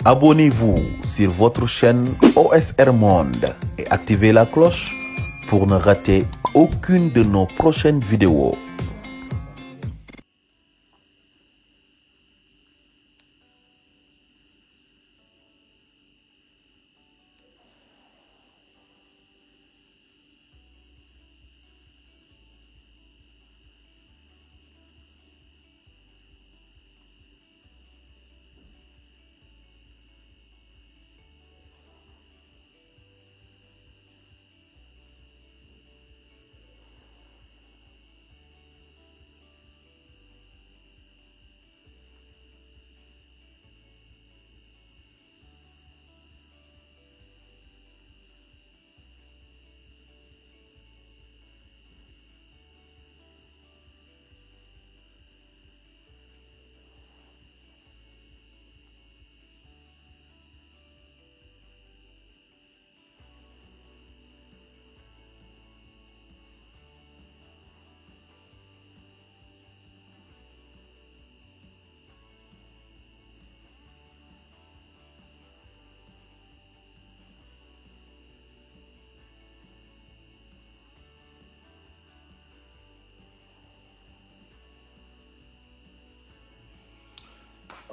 Abonnez-vous sur votre chaîne OSR Monde et activez la cloche pour ne rater aucune de nos prochaines vidéos.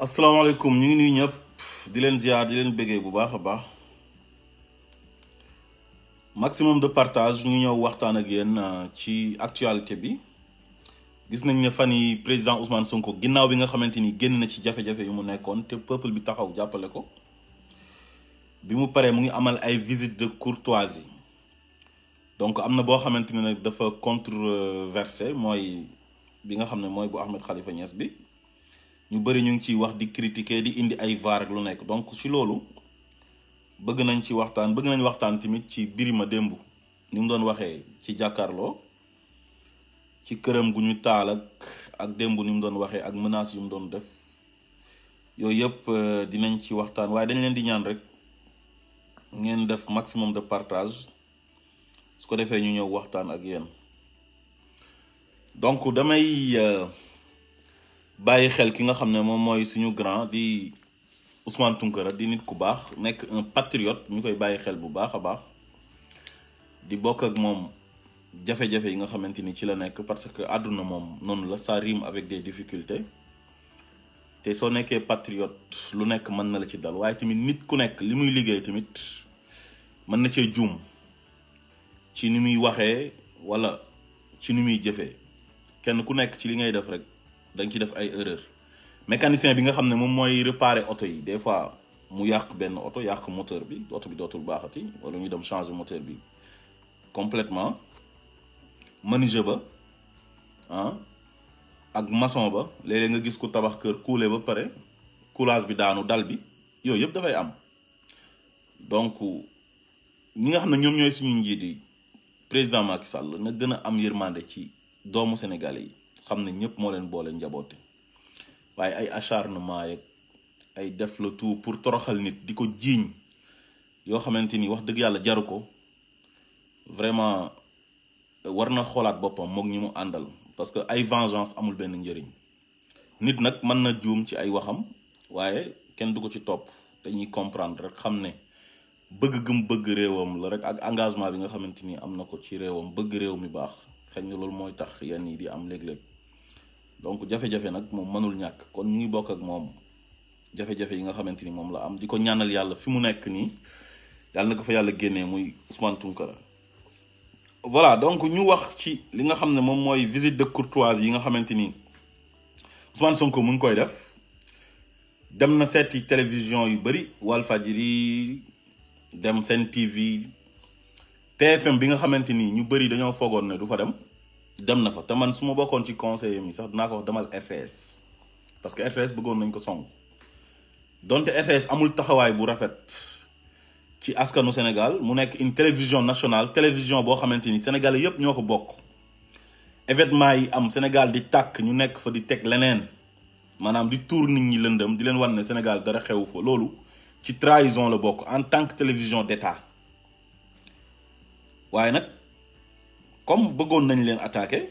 asalaamaaleykum ñu ngi nuyu ñëpp di leen ziar di leen bëggee bu baax a baax maximum de partage ñu ñëw waxtaan ak yéen ci actualité bi. gis nañ ne fan yi président Ousmane Sonko ginnaaw bi nga xamante ni génn na ci jafe-jafe yu mu nekkoon te peuple bi taxaw jàppale ko bi mu paree mu ngi amal ay visite de courtoisie. donc am na boo xamante ne nag dafa controversé mooy bi nga xam ne mooy bu Ahmed Khalifa Niass bi. ñu bëri ñu ngi ciy wax di critiquer di indi ay vaar ak lu nekk donc ci loolu bëgg nañ waxtaan tamit ci Birima démb ni mu doon waxee ci jàkkaarloo ci këram gu ñu taal ak démb ni mu doon waxee ak menaces yu mu doon def yooyu yëpp dinañ ci waxtaan waaye dañ leen di ñaan rek ngeen def maximum de partage su ko defee ñu ñëw waxtaan ak yéen donc damay bàyyi xel ki nga xam ne moom mooy suñu grand di Ousmane Tounkara di nit ku baax nekk un patriote ñu koy bàyyi xel bu baax a baax di bokk ak moom jafe-jafe yi nga xamante ni ci la nekk parce que àdduna moom noonu la ça rime avec des difficultés te soo nekkee patriote lu nekk mën na la ci dal waaye tamit nit ku nekk li muy liggéey tamit mën na cee juum ci ni muy waxee wala ci ni muy jëfee kenn ku nekk ci li ngay def rek dañ ci def ay erreur mécanicien bi nga xam ne moom mooy réparer oto yi des fois mu yàq benn oto yàq moteur bi oto bi dootul baaxati wala ñu dem changer moteur bi complètement menuisier ba ak maçon ba léeg-léeg nga gis ku tabax kër kuule ba pare coulage bi daanu dal bi yooyu yëpp dafay am. donc ñi nga xam ne ñoom ñooy suñu njiit yi président Macky Sall na gën a am yërmande ci doomu Sénégalais yi xam ne ñëpp moo leen boole njaboote waaye ay acharnement yeeg ay def le tout pour toroxal nit di ko jiiñ yoo xamante ni wax dëgg yàlla jaru ko vraiment war na xoolaat boppam moog ñi mu àndal parce que ay vengeance amul benn njëriñ nit nag mën na juum ci ay waxam waaye kenn du ko ci topp dañuy comprendre rek xam ne bëgg gëm bëgg réewam la rek ak engagement bi nga xamante ni am na ko ci réewam bëgg réew mi baax xëy na loolu mooy tax yenn yi di am léeg-léeg donc jafe-jafe nag moom mënul ñàkk kon ñu ngi bokk ak moom jafe-jafe yi nga xamante ni moom la am di ko ñaanal yàlla fi mu nekk nii yàlla na ko fa yàlla génnee muy Ousmane Tounkara. voilà donc ñu wax ci li nga xam ne moom mooy visite de courtoisie yi nga xamante ni Ousmane Sonko mu ngi koy def dem na seeti télévision yu bëri Walfadjri dem Sen TV TFM bi nga xamante ni ñu bëri dañoo foogoon ne du fa dem na fa te man su ma bokkoon ci conseiller mi sax dinaa ko wax demal RTS parce que RTS bëggoon nañ ko song donte RTS amul taxawaay bu rafet ci askanu Sénégal mu nekk une télévision nationale télévision boo xamante ni Sénégalais yëpp ñoo ko bokk événement yi am Sénégal di tàkk ñu nekk fa di teg leneen maanaam di tuur nit ñi lëndëm di leen wan ne Sénégal dara xewu fa loolu ci trahison la bokk en tant que télévision d'État waaye nag comme bëggoon nañ leen attaqué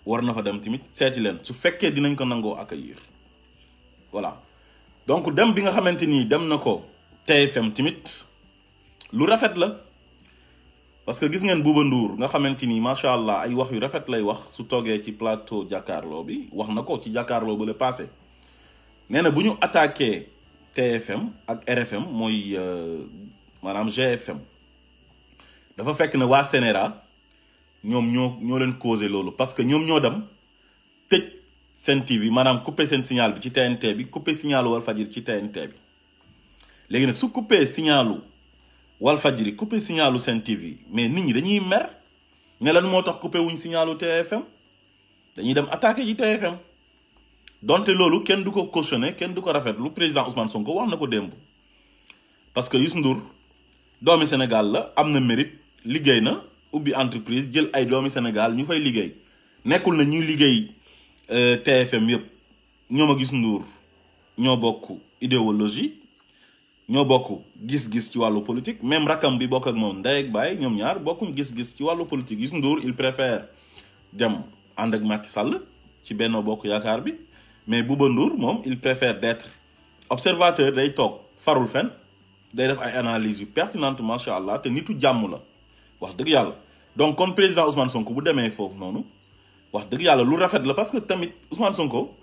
war na fa dem tamit seeti leen su fekkee dinañ ko nangoo accueillir voilà donc dem bi nga xamante ni dem na ko TFM tamit lu rafet la parce que gis ngeen Bouba Ndour nga xamante ni macha allah ay wax yu rafet lay wax su toogee ci plateau jàkkaarloo bi wax na ko ci jàkkaarloo ba le passé nee na bu ñu attaqué TFM ak RFM mooy maanaam GFM dafa fekk ne waa CNRA ñoom ñoo leen causé loolu parce que ñoom ñoo dem tëj seen TV maanaam coupé seen signal bi ci TNT bi coupé signalu Walfadjri ci TNT bi léegi nag su coupé signalu Walfadjri coupé signalu seen TV mais nit ñi dañuy mer ne lan moo tax coupé wuñ signalu TFM dañuy dem attaqué ci TFM donte loolu kenn du ko cautionné kenn du ko rafetlu président Ousmane Sonko wax na ko démb parce que Youssou Ndour doomi Sénégal la am na mérite liggéey na ubbi entreprise jël ay doomi Sénégal ñu fay liggéey nekkul na ñuy liggéey TFM yëpp ñoom ak Youssou Ndour ñoo bokk idéologie ñoo bokk gis-gis ci wàllu politique même rakam bi bokk ak moom ndey ak baay ñoom ñaar bokkuñ gis-gis ci wàllu politique Youssou Ndour il préfère dem ànd ak Macky Sall ci Benno Bokk Yaakaar bi mais Bouba Ndour moom il préfère d'être observateur day toog farul fen day def ay analyses yu pertinentes macha allah te nitu jàmm la wax dëgg yàlla donc kon président Ousmane Sonko bu demee foofu noonu wax dëgg yàlla lu rafet la parce que tamit Ousmane Sonko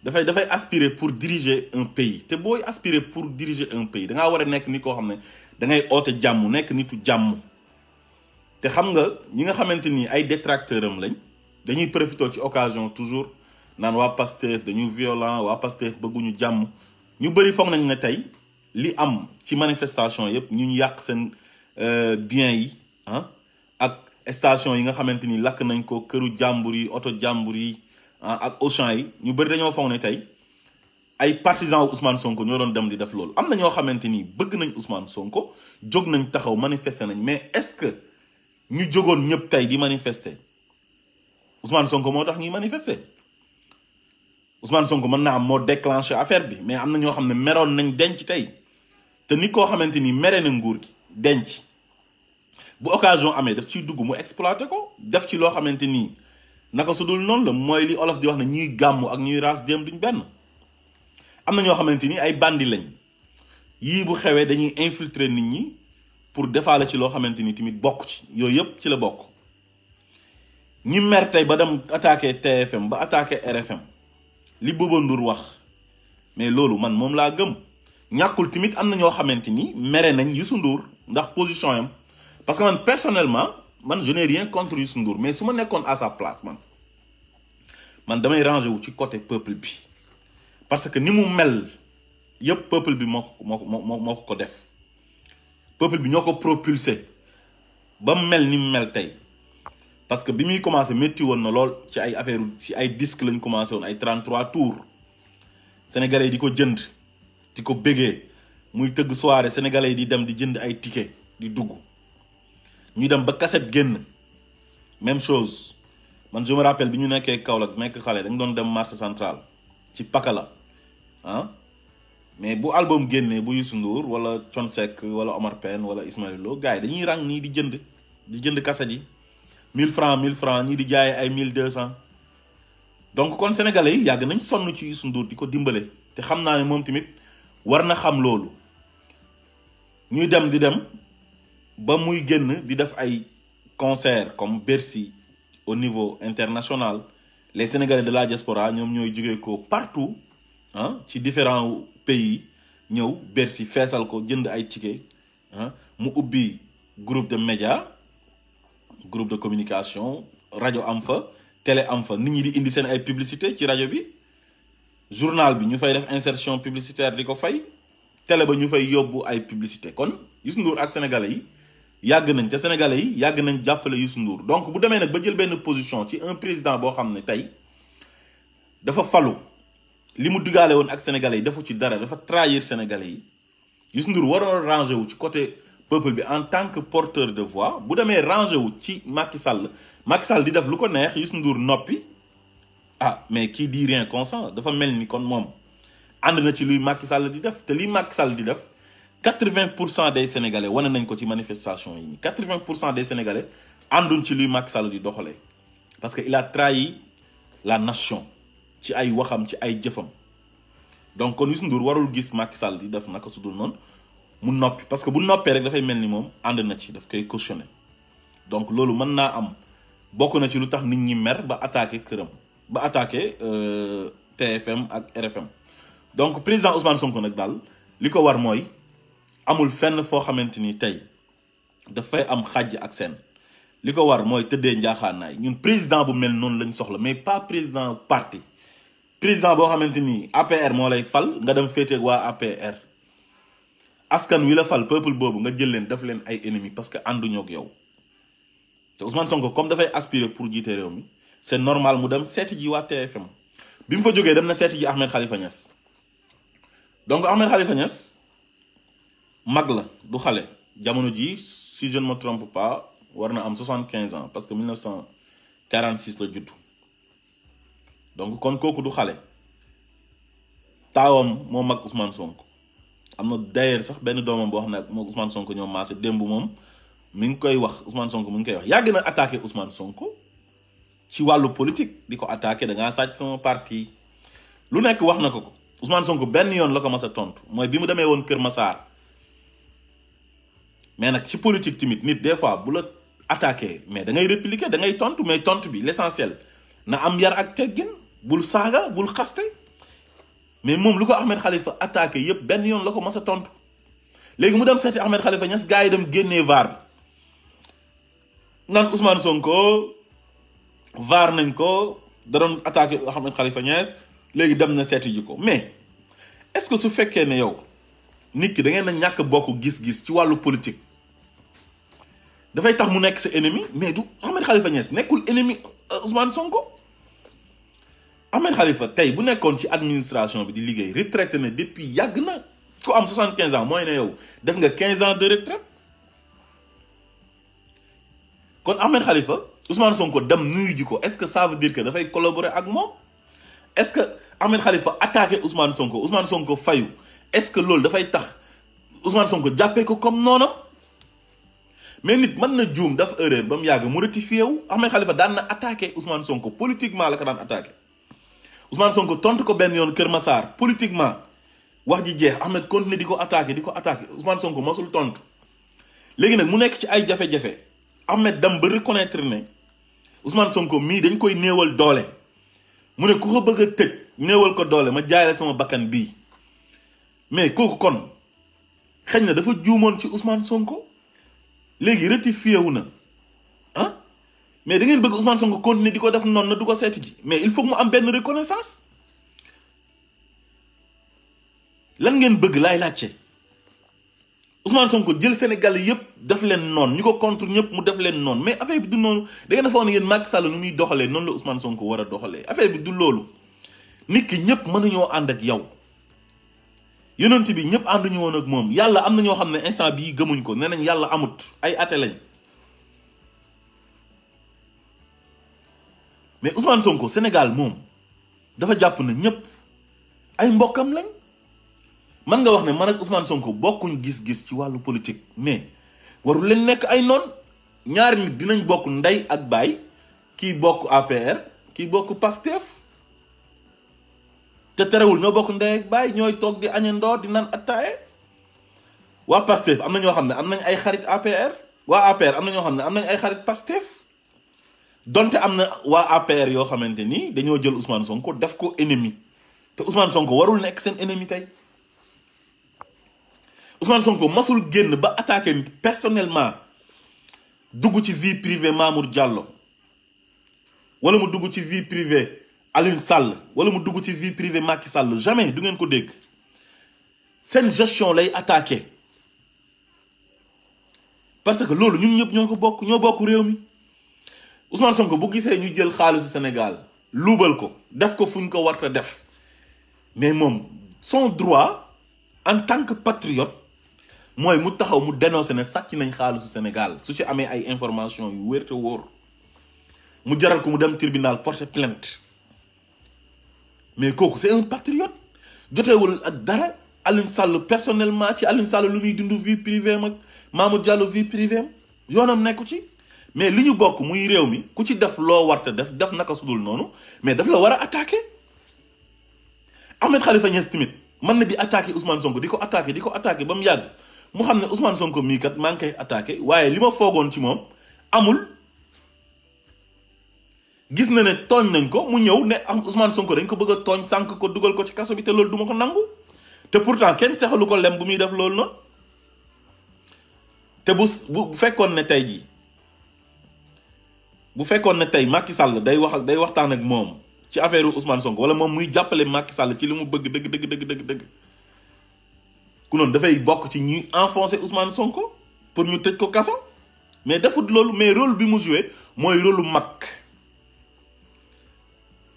dafay aspirer pour diriger un pays te booy aspirer pour diriger un pays da ngaa war a nekk ni koo xam ne da ngay oote jàmm nekk nitu jàmm te xam nga ñi nga xamante ni ay détracteurs am lañ dañuy profité ci occasion toujours naan waa Pastef dañu violent waa Pastef bëgguñu jàmm ñu bëri foog nañ ne tey li am ci manifestation yëpp ñu yàq seen biens yi ak station yi nga xamante ni lakk nañ ko këru jàmbur yi oto jàmbur yi ak Auchan yi ñu bëri dañoo foog ne tey ay partisans Ousmane Sonko ñoo doon dem di def loolu am na ñoo xamante ni bëgg nañ Ousmane Sonko jóg nañ taxaw manifester nañ mais est-ce que ñu jógoon ñëpp tey di manifester Ousmane Sonko moo tax ñuy manifester Ousmane Sonko mën naa am moo déclenché affaire bi mais am na ñoo xam ne meroon nañ denc tey te nit koo xamante ni mere na nguur gi denc bu occasion amee daf ciy dugg mu exploité ko def ci loo xamante ni naka su dul noonu la mooy li olof di wax ne ñuy gàmmu ak ñuy raas dem duñ benn am na ñoo xamante ni ay bandi lañ yii bu xewee dañuy infiltrer nit ñi pour defaale ci loo xamante ni tamit bokk ci yooyu yëpp ci la bokk ñi mer tey ba dem attaqué TFM ba attaqué RFM li Bouba Ndour wax mais loolu man moom laa gëm ñàkkul tamit am na ñoo xamante ni mere nañ Youssou Ndour ndax position yam parce que man personnellement man je n'ai rien contre Youssou Ndour mais su ma nekkoon à sa place man damay rangé wu ci côté peuple bi parce que ni mu mel yëpp peuple bi moo ko def peuple bi ñoo ko propulsé ba mu mel ni mu mel tey parce que bi muy commencé métti woon na lool ci ay affaire ci ay disque lañ commencé woon ay 33 tours sénégalais yi di ko jënd di ko bégee muy tëgg soirée sénégalais yi di dem di jënd ay ticket di dugg ñuy dem ba cassette génn même chose man je me rappelle bi ñu nekkee Kaolack nekk xale dañ doon dem marché central ci Pakala mais bu album génnee bu Youssou Ndour wala Thione Seck wala Omar Pène wala Ismaël Lo gars yi dañuy rang nii di jënd cassette yi 1000 francs ñii di jaayee ay 1200 donc kon sénégalais yi yàgg nañ sonn ci Youssou Ndour di ko dimbale te xam naa ne moom tamit war na xam loolu ñuy dem di dem ba muy génn di def ay concert comme Bercy au niveau international les sénégalais de la diaspora ñoom ñooy jógee ko partout ci différents pays ñëw Bercy feesal ko jënd ay ticket mu ubbi groupe de médias groupe de communication rajo am fa télé am fa nit ñi di indi seen ay publicité ci rajo bi journal bi ñu fay def insertion publicitaire di ko fay télé ba ñu fay yóbbu ay publicité kon Youssou Ndour ak sénégalais yi yàgg nañ te sénégalais yi yàgg nañ jàppale Youssou Ndour donc bu demee nag ba jël benn position ci un président boo xam ne tey dafa falu li mu digaale woon ak sénégalais yi defu ci dara dafa trahir sénégalais yi Youssou Ndour waroon rangé wu ci côté peuple bi en tant que porteur de voix bu demee rangé wu ci Macky Sall di def lu ko neex Youssou Ndour noppi mais qui dit rien consent dafa mel ni kon moom ànd na ci luy Macky Sall di def te li Macky Sall di def 80% des sénégalais wane nañ ko ci manifestation yi nii 80% des sénégalais ànduñ ci luy Macky Sall di doxalee parce que il a trahi la nation ci ay waxam ci ay jëfam donc kon Youssou Ndour warul gis Macky Sall di def naka sudul noonu mu noppi parce que bu noppee rek dafay mel ni moom ànd na ci daf koy cautionné donc loolu mën naa am bokk na ci lu tax nit ñi mer ba attaqué këram ba attaqué TFM ak RFM donc président Ousmane Sonko nag daal li ko war mooy amul fenn foo xamante ni tey dafay am xàjj ak seen li ko war mooy tëddee njaaxaanaay ñun président bu mel noonu lañ soxla mais pas président parti président boo xamante ni APR moo lay fal nga dem féeteeg waa APR askan wi la fal peuple boobu nga jël leen def leen ay ennemis parce que ànduñoo ak yow te Ousmane Sonko comme dafay aspirer pour jiite réew mi c'est normal mu dem seeti ji waa TFM bi mu fa jógee dem na seeti ji Ahmed Khalifa Niass donc Ahmed Khalifa Niass mag la du xale jamono ji si je ne me trompe pas war na am 75 ans parce que 1946 la judd donc kon kooku du xale taawam moo mag Ousmane Sonko am na d'ailleurs sax benn doomam boo xam ne moo Ousmane Sonko ñoom maase démb moom mi ngi koy wax Ousmane Sonko mi ngi koy wax yàgg na attaqué Ousmane Sonko ci wàllu politique di ko attaqué da ngaa sàcc sama parti lu nekk wax na ko Ousmane Sonko benn yoon la ko mas a tontu mooy bi mu demee woon Kër Massar mais nag ci politique tamit nit des fois bu la attaqué mais da ngay répliquer da ngay tontu mais tontu bi l'essentiel na am yar ak teggin bul saaga bul xaste mais moom lu ko Ahmed Khalifa attaqué yépp benn yoon la ko mas a tontu léegi mu dem seeti Ahmed Khalifa Niass gars yi dem génnee VAR bi naan Ousmane Sonko VAR nañ ko da doon attaqué Ahmed Khalifa Niass léegi dem na seeti ji ko mais est-ce que su fekkee ne yow nit ki da ngeen a ñàkk bokk gis-gis ci wàllu politique dafay tax mu nekk sa ennemi mais du Ahmed Khalifa Niass nekkul ennemi Ousmane Sonko. Ahmed Khalifa tey bu nekkoon ci administration bi di liggéey retraité na depuis yàgg na ku am 75 ans mooy ne yow def nga 15 ans de retraite kon Ahmed Khalifa Ousmane Sonko dem nuyu ji ko est-ce que ça veut dire que dafay collaborer ak moom est-ce que Ahmed Khalifa attaqué Ousmane Sonko fayu est-ce que loolu dafay tax Ousmane Sonko jàppee ko comme noonam mais nit mën na juum daf erreur ba mu yàgg mu rectifié wu Ahmed Khalifa daan na attaqué Ousmane Sonko politiquement la ko daan attaqué Ousmane Sonko tontu ko benn yoon Kër Massar politiquement wax ji jeex Ahmed continué di ko attaqué Ousmane Sonko mosul tontu léegi nag mu nekk ci ay jafe-jafe Ahmed dem ba reconnaître ne Ousmane Sonko mii dañ koy néewal doole mu ne ku ko bëgg a tëj néewal ko doole ma jaay la sama bakkan bii mais kooku kon xëy na dafa juumoon ci Ousmane Sonko léegi rectifié wu na ah mais da ngeen bëgg Ousmane Sonko continuer di ko def noonu na du ko seeti ji mais il faut mu am benn reconnaissance lan ngeen bëgg laay laajte Ousmane Sonko jël Sénégal yëpp def leen noonu ñu ko contre ñëpp mu def leen noonu mais affaire bi du noonu da ngeen defoon ne yéen Macky Sall nu muy doxalee noonu la Ousmane Sonko war a doxalee affaire bi du loolu nit ki ñëpp mën nañoo ànd ak yow yonent bi ñëpp ànduñu woon ak moom yàlla am na ñoo xam ne instant bii gëmuñ ko nee nañ yàlla amut ay athée lañ mais Ousmane Sonko Sénégal moom dafa jàpp na ñëpp ay mbokkam lañ man nga wax ne man ak Ousmane Sonko bokkuñ gis-gis ci wàllu politique mais warul leen nekk ay noon ñaari nit dinañ bokk ndey ak baay kii bokk APR kii bokk PASTEF te terewul ñoo bokk ndey ak baay ñooy toog di añandoo di naan attaaye waa PASTEF am na ñoo xam ne am nañ ay xarit APR waa APR am na ñoo xam ne am nañ ay xarit PASTEF donte am na waa APR yoo xamante ni dañoo jël Ousmane Sonko def ko ennemi te Ousmane Sonko warul nekk seen ennemi tey Ousmane Sonko masul génn ba attaqué personnellement dugg ci vie privée Mamour Diallo wala mu dugg ci vie privée Alioune Sall wala mu dugg ci vie privée Macky Sall jamais du ngeen ko dégg seen gestion lay attaqué parce que loolu ñun ñëpp ñoo bokk réew mi Ousmane Sonko bu gisee ñu jël xaalisu Sénégal luubal ko def ko fuñ ko warta def mais moom son droit en tant que patriote mooy mu taxaw mu dénoncer ne sàcc nañ xaalisu Sénégal su ci amee ay information yu wér te wóor mu jaral ko mu dem tribunal porter plainte mais kooku c'est un patriote jotewul ak dara Alioune Sall personnellement ci Alioune Sall lu muy dund vie privée mag Mamour Diallo vie privée yoonam nekku ci mais li ñu bokk muy réew mi ku ci def loo warte def naka sudul noonu mais daf la war a attaquer Ahmed Khalifa Niass tamit mën na di attaqué Ousmane Sonko di ko attaqué ba mu yàgg mu xam ne Ousmane Sonko mii kat maa ngi koy attaqué waaye li ma foogoon ci moom amul. gis na ne tooñ nañ ko mu ñëw ne am Ousmane Sonko dañ ko bëgg a tooñ sànq ko dugal ko ci kaso bi te loolu duma ko nangu te pourtant kenn sexalu ko lem bu muy def loolu noonu te bu fekkoon ne tey jii bu fekkoon ne tey Macky Sall day waxtaan ak moom ci affaire Ousmane Sonko wala moom muy jàppale Macky Sall ci li mu bëgg dëgg ku noonu dafay bokk ci ñuy enfoncer Ousmane Sonko pour ñu tëj ko kaso mais defut loolu mais rôle bi mu joué mooy rôle lu mag.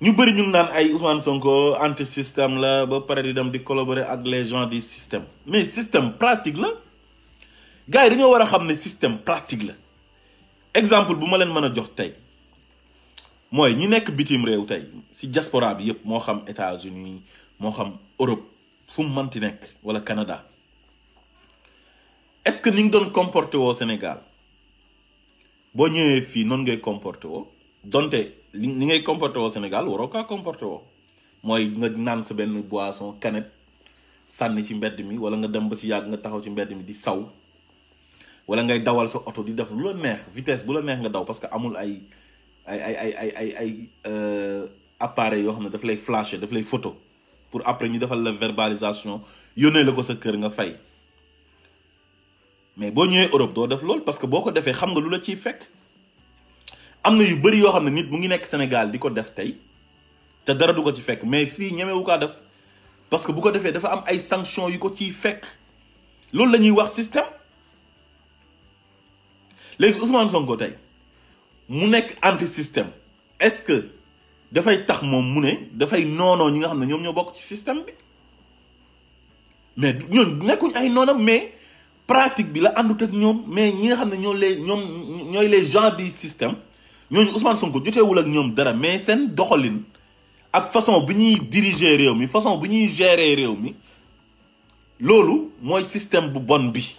ñu bëri ñu ngi naan ay Ousmane Sonko anti système la ba pare di dem di collaborer ak les gens du système mais système pratique la gars yi dañoo war a xam ne système pratique la exemple bu ma leen mën a jox tey mooy ñi nekk bitim réew tey si diaspora bi yëpp moo xam États-Unis moo xam Europe fu mu mënti nekk wala Canada est-ce que ni nga doon comporté woo Sénégal boo ñëwee fii noonu ngay comporté woo donte ni ngay comporté woo Sénégal waroo kaa comporté woo mooy nga naan sa benn boisson canette sànni ci mbedd mi wala nga dem ba ci yàgg nga taxaw ci mbedd mi di saw wala ngay dawal sa oto di def lu la neex vitesse bu la neex nga daw parce que amul ay appareil yoo xam ne daf lay flasher daf lay photo pour après ñu defal la verbalisation yónnee la ko sa kër nga fay mais boo ñëwee Europe doo def loolu parce que boo ko defee xam nga lu la ciy fekk. am na yu bëri yoo xam ne nit mu ngi nekk Sénégal di ko def tey te dara du ko ci fekk mais fii ñemewu kaa def parce que bu ko defee dafa am ay sanctions yu ko ciy fekk loolu la ñuy wax système. léegi Ousmane Sonko tey mu nekk anti système est-ce que dafay tax moom mu ne dafay noonoo ñi nga xam ne ñoom ñoo bokk ci système bi mais ñoom nekkuñ ay noonam mais pratique bi la àndut ak ñoom mais ñi nga xam ne ñooy les gens du système. ñooñu Ousmane Sonko joteewul ak ñoom dara mais seen doxalin ak façon bi ñuy diriger réew mi façon bi ñuy gérer réew mi loolu mooy système bu bon bi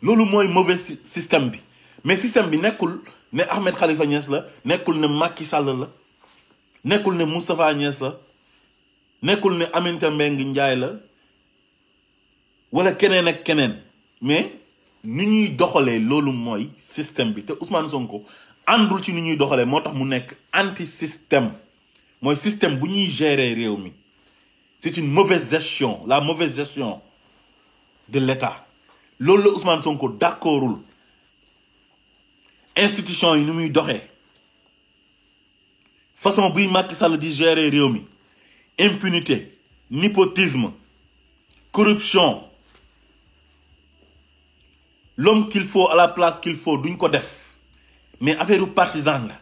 loolu mooy mauvais système bi mais système bi nekkul ne Ahmed Khalifa Niass la nekkul ne Macky Sall la nekkul ne Moustapha Niass la nekkul ne Aminata Mbengue Ndiaye la wala keneen ak keneen mais ni ñuy doxalee loolu mooy système bi te Ousmane Sonko àndul ci ni ñuy doxalee moo tax mu nekk anti système mooy système bu ñuy gérer réew mi c'est une mauvaise gestion la mauvaise gestion de l'État loolu la Ousmane Sonko d'accordul institution yi ni muy doxee façon buy Macky Sall di gérer réew mi impunité népotisme corruption l'homme qu'il faut à la place qu'il faut duñ ko def mais affaire partisan la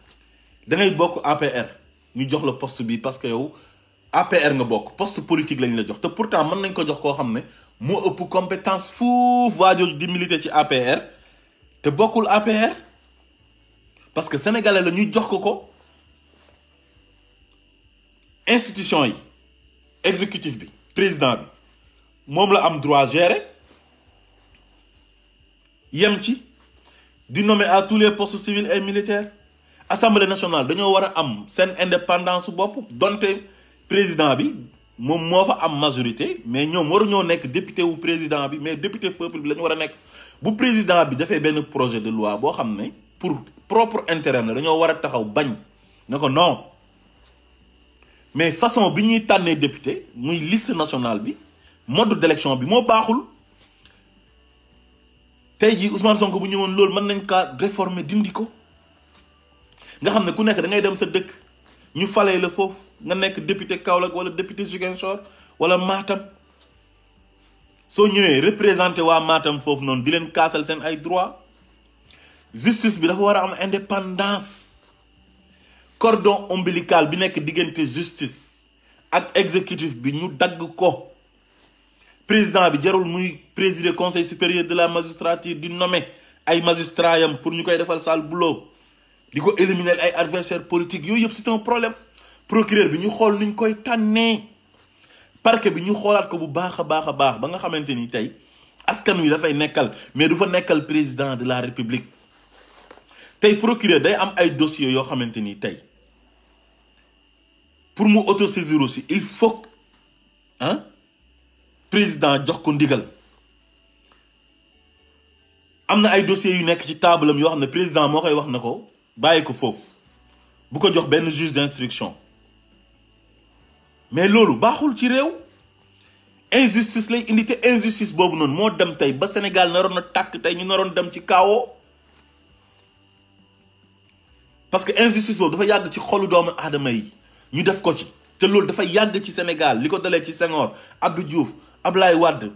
da ngay bokk APR ñu jox la poste bi parce que yow APR nga bokk poste politique lañ la jox te pourtant mën nañ ko jox koo xam ne moo ëpp compétence fuuf waajooju di militer ci APR te bokkul APR parce que sénégalais la ñuy jox ko institution yi exécutif bi président bi moom la am droit gérer yem ci di nommer à tous les postes civils et militaires assemblée nationale dañoo war a am seen indépendance su bopp donte président bi moom moo fa am majorité mais ñoom waruñoo nekk député wu président bi mais député peuple bi la ñu war a nekk bu président bi dafay benn projet de loi boo xam ne pour propre intérêt la dañoo war a taxaw bañ ne ko non mais façon bi ñuy tànnee député muy liste nationale bi mode d'élection bi moo baaxul tey jii Ousmane Sonko bu ñëwoon loolu mën nañ kaa réformer dindi ko nga xam ne ku nekk da ngay dem sa dëkk ñu falee la foofu nga nekk député Kaolack wala député Ziguinchor wala Matam soo ñëwee représenté waa Matam foofu noonu di leen kaasal seen ay droit justice bi dafa war a am indépendance cordon ombilical bi nekk diggante justice ak exécutif bi ñu dagg ko président bi jarul muy présider conseil supérieur de la magistrature di nommer ay magistrats yam pour ñu koy defal sale boulot di ko éliminer ay adversaires politiques yooyu yëpp c'est un problème procureur bi ñu xool nuñ koy tànnee parquet bi ñu xoolaat ko bu baax a baax ba nga xamante ni tey askan wi dafay nekkal mais du fa nekkal président de la république tey procureur day am ay dossiers yoo xamante ni tey pour mu autosaisir aussi il faut président jox ko ndigal am na ay dossiers yu nekk ci table am yoo xam ne président moo koy wax na ko bàyyi ko foofu bu ko jox benn juge d'instruction mais loolu baaxul ci réew injustice lay indi te injustice boobu noonu moo dem tey ba Sénégal naroon na tàkk tey ñu naroon dem ci kawo parce que injustice boobu dafa yàgg ci xolu doomu aadama yi ñu def ko ci te loolu dafa yàgg ci Sénégal li ko dalee ci Senghor Abdou Diouf Ablaye Wade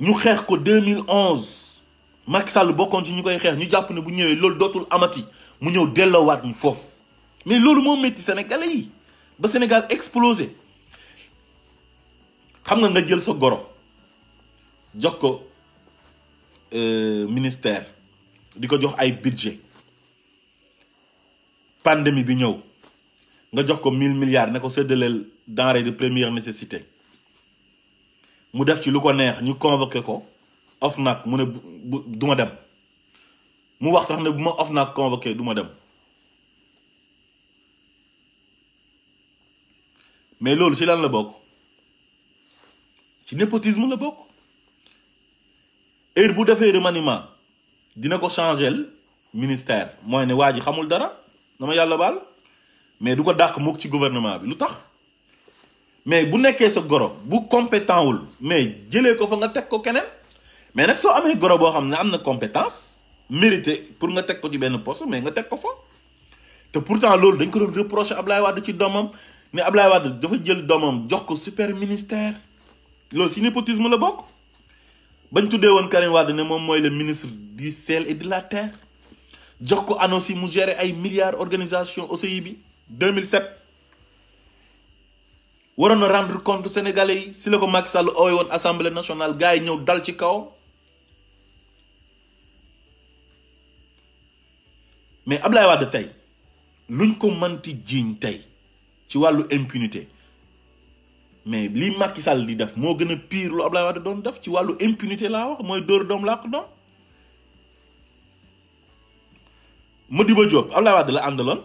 ñu xeex ko 2011 Macky Sall bokkoon ci ñu koy xeex ñu jàpp ne bu ñëwee loolu dootul amati mu ñëw delloowaat ñu foofu mais loolu moo métti Sénégalais yi ba Sénégal explosé xam nga jël sa goro jox ko ministère di ko jox ay budget pandémie bi ñëw nga jox ko 1000 milliards ne ko séddaleel denrées de première nécessité mu def ci lu ko neex ñu convoqué ko OFNAC mu ne du ma dem mu wax sax ne bu ma OFNAC convoqué du ma dem mais loolu ci lan la bokk ci népotisme la bokk heure bu defee remaniement dina ko changel ministère mooy ne waa ji xamul dara dama yàlla baal mais du ko dàq mukk ci gouvernement bi lu tax mais bu nekkee sa goro bu compétent wul mais jëlee ko fa nga teg ko keneen mais nag soo amee goro boo xam ne am na compétence mérité pour nga teg ko ci benn poste mais nga teg ko fa te pourtant loolu dañ ko doon reproché Ablaye Wade ci doomam ne Ablaye Wade dafa jël doomam jox ko super ministère loolu ci népotisme la bokk bañ tuddee woon Karim Wade ne moom mooy le ministre du sel et de la terre jox ko ANOCI mu gérer ay milliards organisation OCI bi 2007 waroon na rendre compte sénégalais yi si la ko Macky Sall ooy woon assemblée nationale gars yi ñëw dal ci kaw mais Ablaye Wade tey luñ ko mënti jiiñ tey ci wàllu impunité mais li Macky Sall di def moo gën a pire lu Ablaye Wade doon def ci wàllu impunité laa wax mooy dóor doom làq doom Modibo Diop Ablaye Wade la àndaloon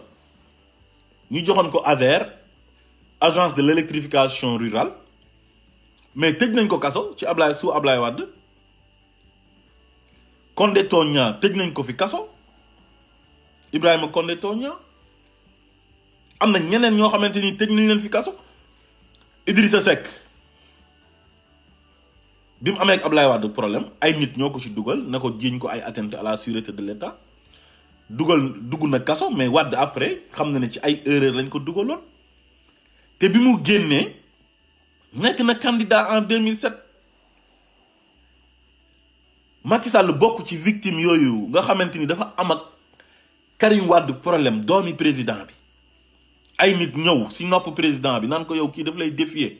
ñu joxoon ko ASER agence de l'électrification rurale mais tëj nañ ko kaso ci Ablaye Wade Condé Togna tëj nañ ko fi kaso Ibrahima Condé Togna am na ñeneen ñoo xamante ni tëj nañ leen fi kaso Idrissa Seck bi mu amee ak Ablaye Wade problème ay nit ñoo ko ci dugal na ko jiiñ ko ay atteinte à la sûreté de l'État dugg na kaso mais Wade après xam na ne ci ay erreur lañ ko dugaloon te bi mu génnee nekk na candidat en 2007 Macky Sall bokk ci victime yooyu nga xamante ni dafa am ak Karim Wade problème doomi président bi ay nit ñëw si nopp président bi naan ko yow kii daf lay défier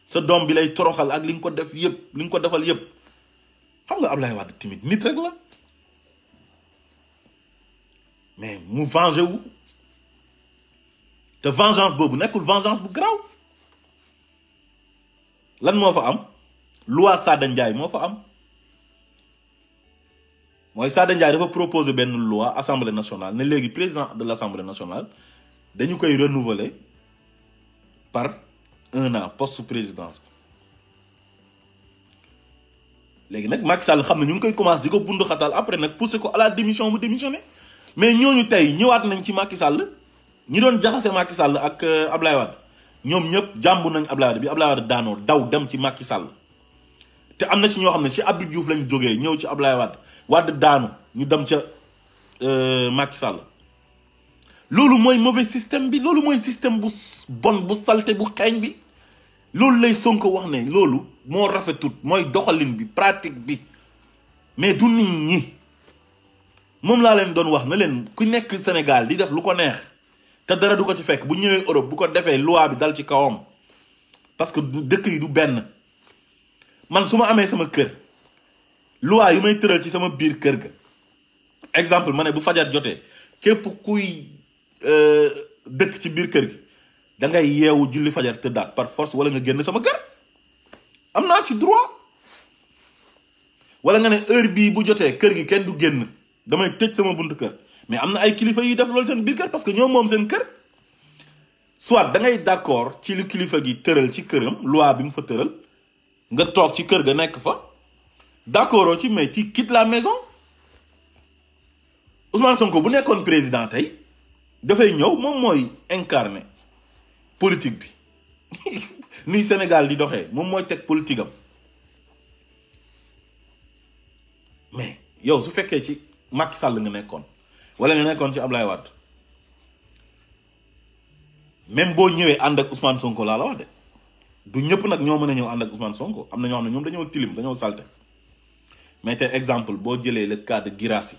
sa doom bi lay toroxal ak li nga ko def yëpp li nga ko defal yëpp xam nga Ablaye Wade tamit nit rek la mais mu vengé wu te vengeance boobu nekkul vengeance bu garaaw lan moo fa am loi Sada Ndiaye moo fa am mooy Sada Ndiaye dafa proposer benn loi assemblée nationale ne léegi président de l'assemblée nationale dañu koy renouveler par 1 an poste présidence bi léegi nag Macky Sall xam ne ñu ngi koy commencer di ko bundu xatal après nag pousser ko à la démission mu démissionner mais ñooñu tey ñëwaat nañ ci Macky Sall ñi doon jaxase Macky Sall ak Ablaye Wade ñoom ñëpp jàmbu nañ Ablaye Wade bi Ablaye Wade daanoo daw dem ci Macky Sall te am na ci ñoo xam ne ci Abdou Diouf lañ jógee ñëw ci Ablaye Wade daanu ñu dem ca Macky Sall loolu mooy mauvais système bi loolu mooy système bu bon bu salte bu xeeñ bi loolu lay Sonko wax ne loolu moo rafetut mooy doxalin bi pratique bi mais du nit ñi moom laa leen doon wax na leen ku nekk Sénégal di def lu ko neex te dara du ko ci fekk bu ñëwee Europe bu ko defee loi bi dal ci kawam parce que dëkk yi du benn man su ma amee sama kër loi yu may tëral ci sama biir kër ga exemple ma ne bu fajar jotee képp kuy dëkk ci biir kër gi da ngay yeewu julli fajar tëddaat par force wala nga génn sama kër am naa ci droit wala nga ne heure bii bu jotee kër gi kenn du génn damay tëj sama buntu kër mais am na ay kilifa yi def loolu seen biir kër parce que ñoom moom seen kër soit da ngay d'accord ci li kilifa gi tëral ci këram loi bi mu fa tëral nga toog ci kër ga nekk fa d'accord ci mais tu quittes la maison. Ousmane Sonko bu nekkoon président tey dafay ñëw moom mooy incarner politique bi ni Sénégal di doxee moom mooy teg politique am mais yow su fekkee ci Macky Sall nga nekkoon wala nga nekkoon ci Ablaye Wade même boo ñëwee ànd ak Ousmane Sonko laa la wax de du ñëpp nag ñoo mën a ñëw ànd ak Ousmane Sonko am na ñoo xam ne ñoom dañoo tilim dañoo salte mais tey exemple boo jëlee le cas de Guirassy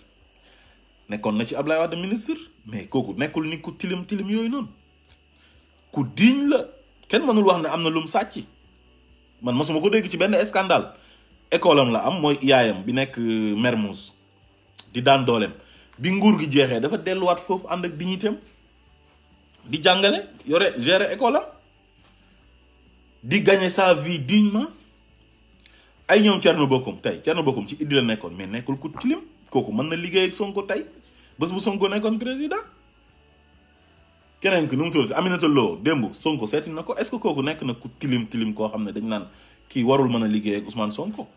nekkoon na ci Ablaye Wade ministre mais kooku nekkul ni ku tilim yooyu noonu ku diñ la kenn mënul wax ne am na lum sàcc man mosuma ko dégg ci benn scandale école am la am mooy yaayam bi nekk Mermoz di daan dooleem bi nguur gi jeexee dafa delluwaat foofu ànd ak dignitéem di jàngale yore gérer école am di gagner sa vie dignement ay ñoom Thierno Bocoum tey Thierno Bocoum ci Iddi la nekkoon mais nekkul ku tilim kooku mën na liggéey ak Sonko tey bés bu Sonko nekkoon président keneen ki nu mu tuddati Aminata Lo démb Sonko seeti na ko est-ce que kooku nekk na ku tilim koo xam ne dañ naan kii warul mën a liggéey ak Ousmane Sonko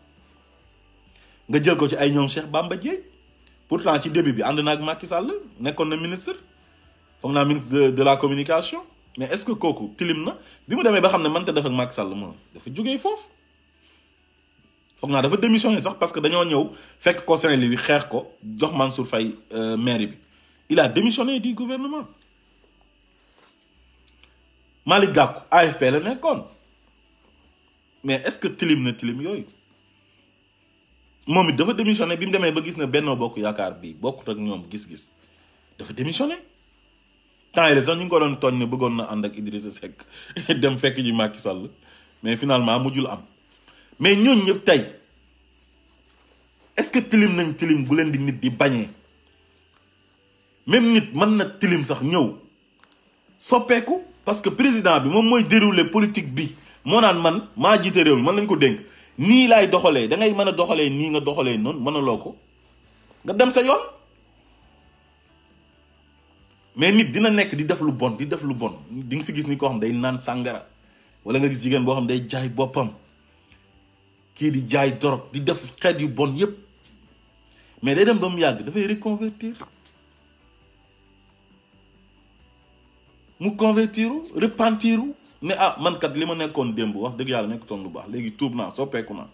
nga jël ko ci ay ñoom Cheikh Bamba Dièye pourtant ci début bi ànd na ak Macky Sall nekkoon na ministre foog naa ministre de la communication mais est-ce que kooku tilim na bi mu demee ba xam ne mënta def ak Macky Sall moom dafa jógee foofu foog naa dafa démissionné sax parce que dañoo ñëw fekk ko Saint-Louis xeex ko jox Mansour Faye mairie bi il a démissionné du gouvernement. Malick Gakou AFP la nekkoon mais est-ce que tilim na tilim yooyu moom it dafa démissionné bi mu demee ba gis na Benno Bokk Yaakaar bi bokkut ak ñoom gis-gis dafa démissionné temps yii sax ñu ngi ko doon tooñ ne bëggoon na ànd ak Idrissa Seck dem fekk ji Macky Sall mais finalement mujjul am mais ñooñu ñëpp tey est-ce que tilim nañ tilim bu leen di nit di bañee même nit mën na tilim sax ñëw soppeeku parce que président bi moom mooy dérouler politique bi moo naan man maa jiite réew mi mën nañ ko dénk nii laay doxalee da ngay mën a doxalee nii nga doxalee noonu mënaloo ko nga dem sa yoon mais nit dina nekk di def lu bon di nga fi gis ni koo xam day naan sàngara wala nga gis jigéen boo xam day jaay boppam kii di jaay dorog di def xeet yu bon yépp mais day dem ba mu yàgg dafay reconvertir mu convertiru repentiru ne ah man kat li ma nekkoon démb wax dëgg yàlla nekkutoon lu baax léegi tuub naa soppeeku naa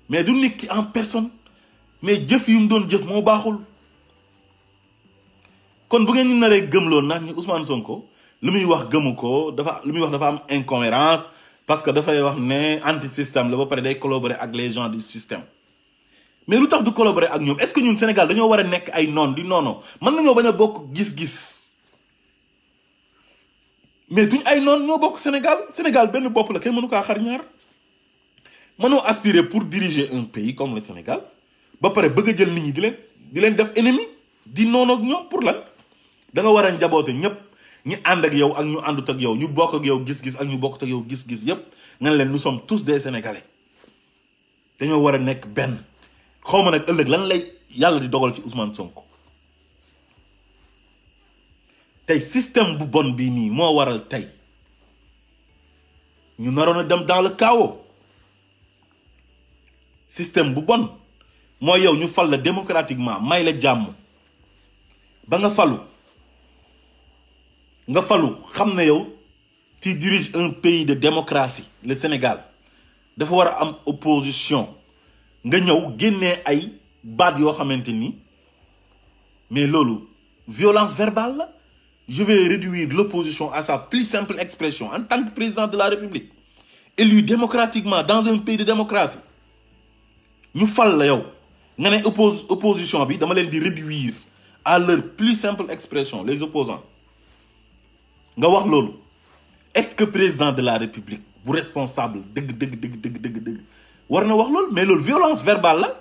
mais du nit ki en personne mais jëf yu mu doon jëf moo baaxul. kon bu ngeen ñu naree gëmloo naan ñu Ousmane Sonko lu muy wax gëmu ko dafa am incohérence parce que dafay wax ne anti système la ba pare day collaborer ak les gens du système mais lu tax du collaborer ak ñoom est-ce que ñun Sénégal dañoo war a nekk ay noon di noono mën nañoo bañ a bokk gis-gis. mais duñ ay noon ñoo bokk Sénégal benn bopp la kenn mënu kaa xar ñaar mënoo aspirer pour diriger un pays comme le Sénégal ba pare bëgg a jël nit ñi di leen def ennemi di noonu ak ñoom pour lan da nga war a njaboote ñëpp ñi ànd ak yow ak ñu àndut ak yow ñu bokk ak yow gis-gis ak ñu bokkut ak yow gis-gis yépp nga ne leen nous sommes tous des Sénégalais dañoo war a nekk benn xaw ma nag ëllëg lan lay yàlla di dogal ci Ousmane Sonko. tey système bu bon bii nii moo waral tey ñu naroon a dem dans le chaos système bu bon mooy yow ñu fal la démocratiquement may la jàmm ba nga falu xam ne yow tu diriges un pays de démocratie le Sénégal dafa war a am opposition nga ñëw génnee ay baat yoo xamante ni mais loolu violence verbale la. Je vais réduire l'opposition à sa plus simple expression en tant que président de la République élu démocratiquement dans un pays de démocratie ñu fal la yow nga ne opposition bi dama leen di réduire à leur plus simple expression les opposants nga wax loolu est-ce que président de la République bu responsable dëgg war na wax loolu mais loolu violence verbale la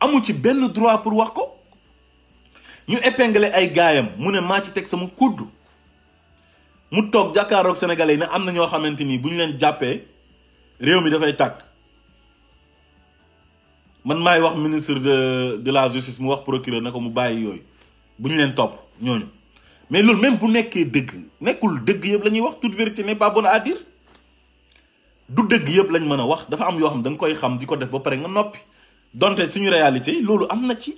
amu ci benn droit pour wax ko. ñu épinglé ay gaayam mu ne maa ci teg sama kudd mu toog jàkkaaroog sénégalais yi ne am na ñoo xamante ni bu ñu leen jàppee réew mi dafay tàkk man maay wax ministre de la justice mu wax procureur ne ko mu bàyyi yooyu bu ñu leen topp ñooñu mais loolu même bu nekkee dëgg nekkul dëgg yëpp la ñuy wax, toute vérité n'est pas bonne à dire. du dëgg yëpp lañ mën a wax, dafa am yoo xam da nga koy xam di ko def ba pare nga noppi donte suñu réalité loolu am na ci.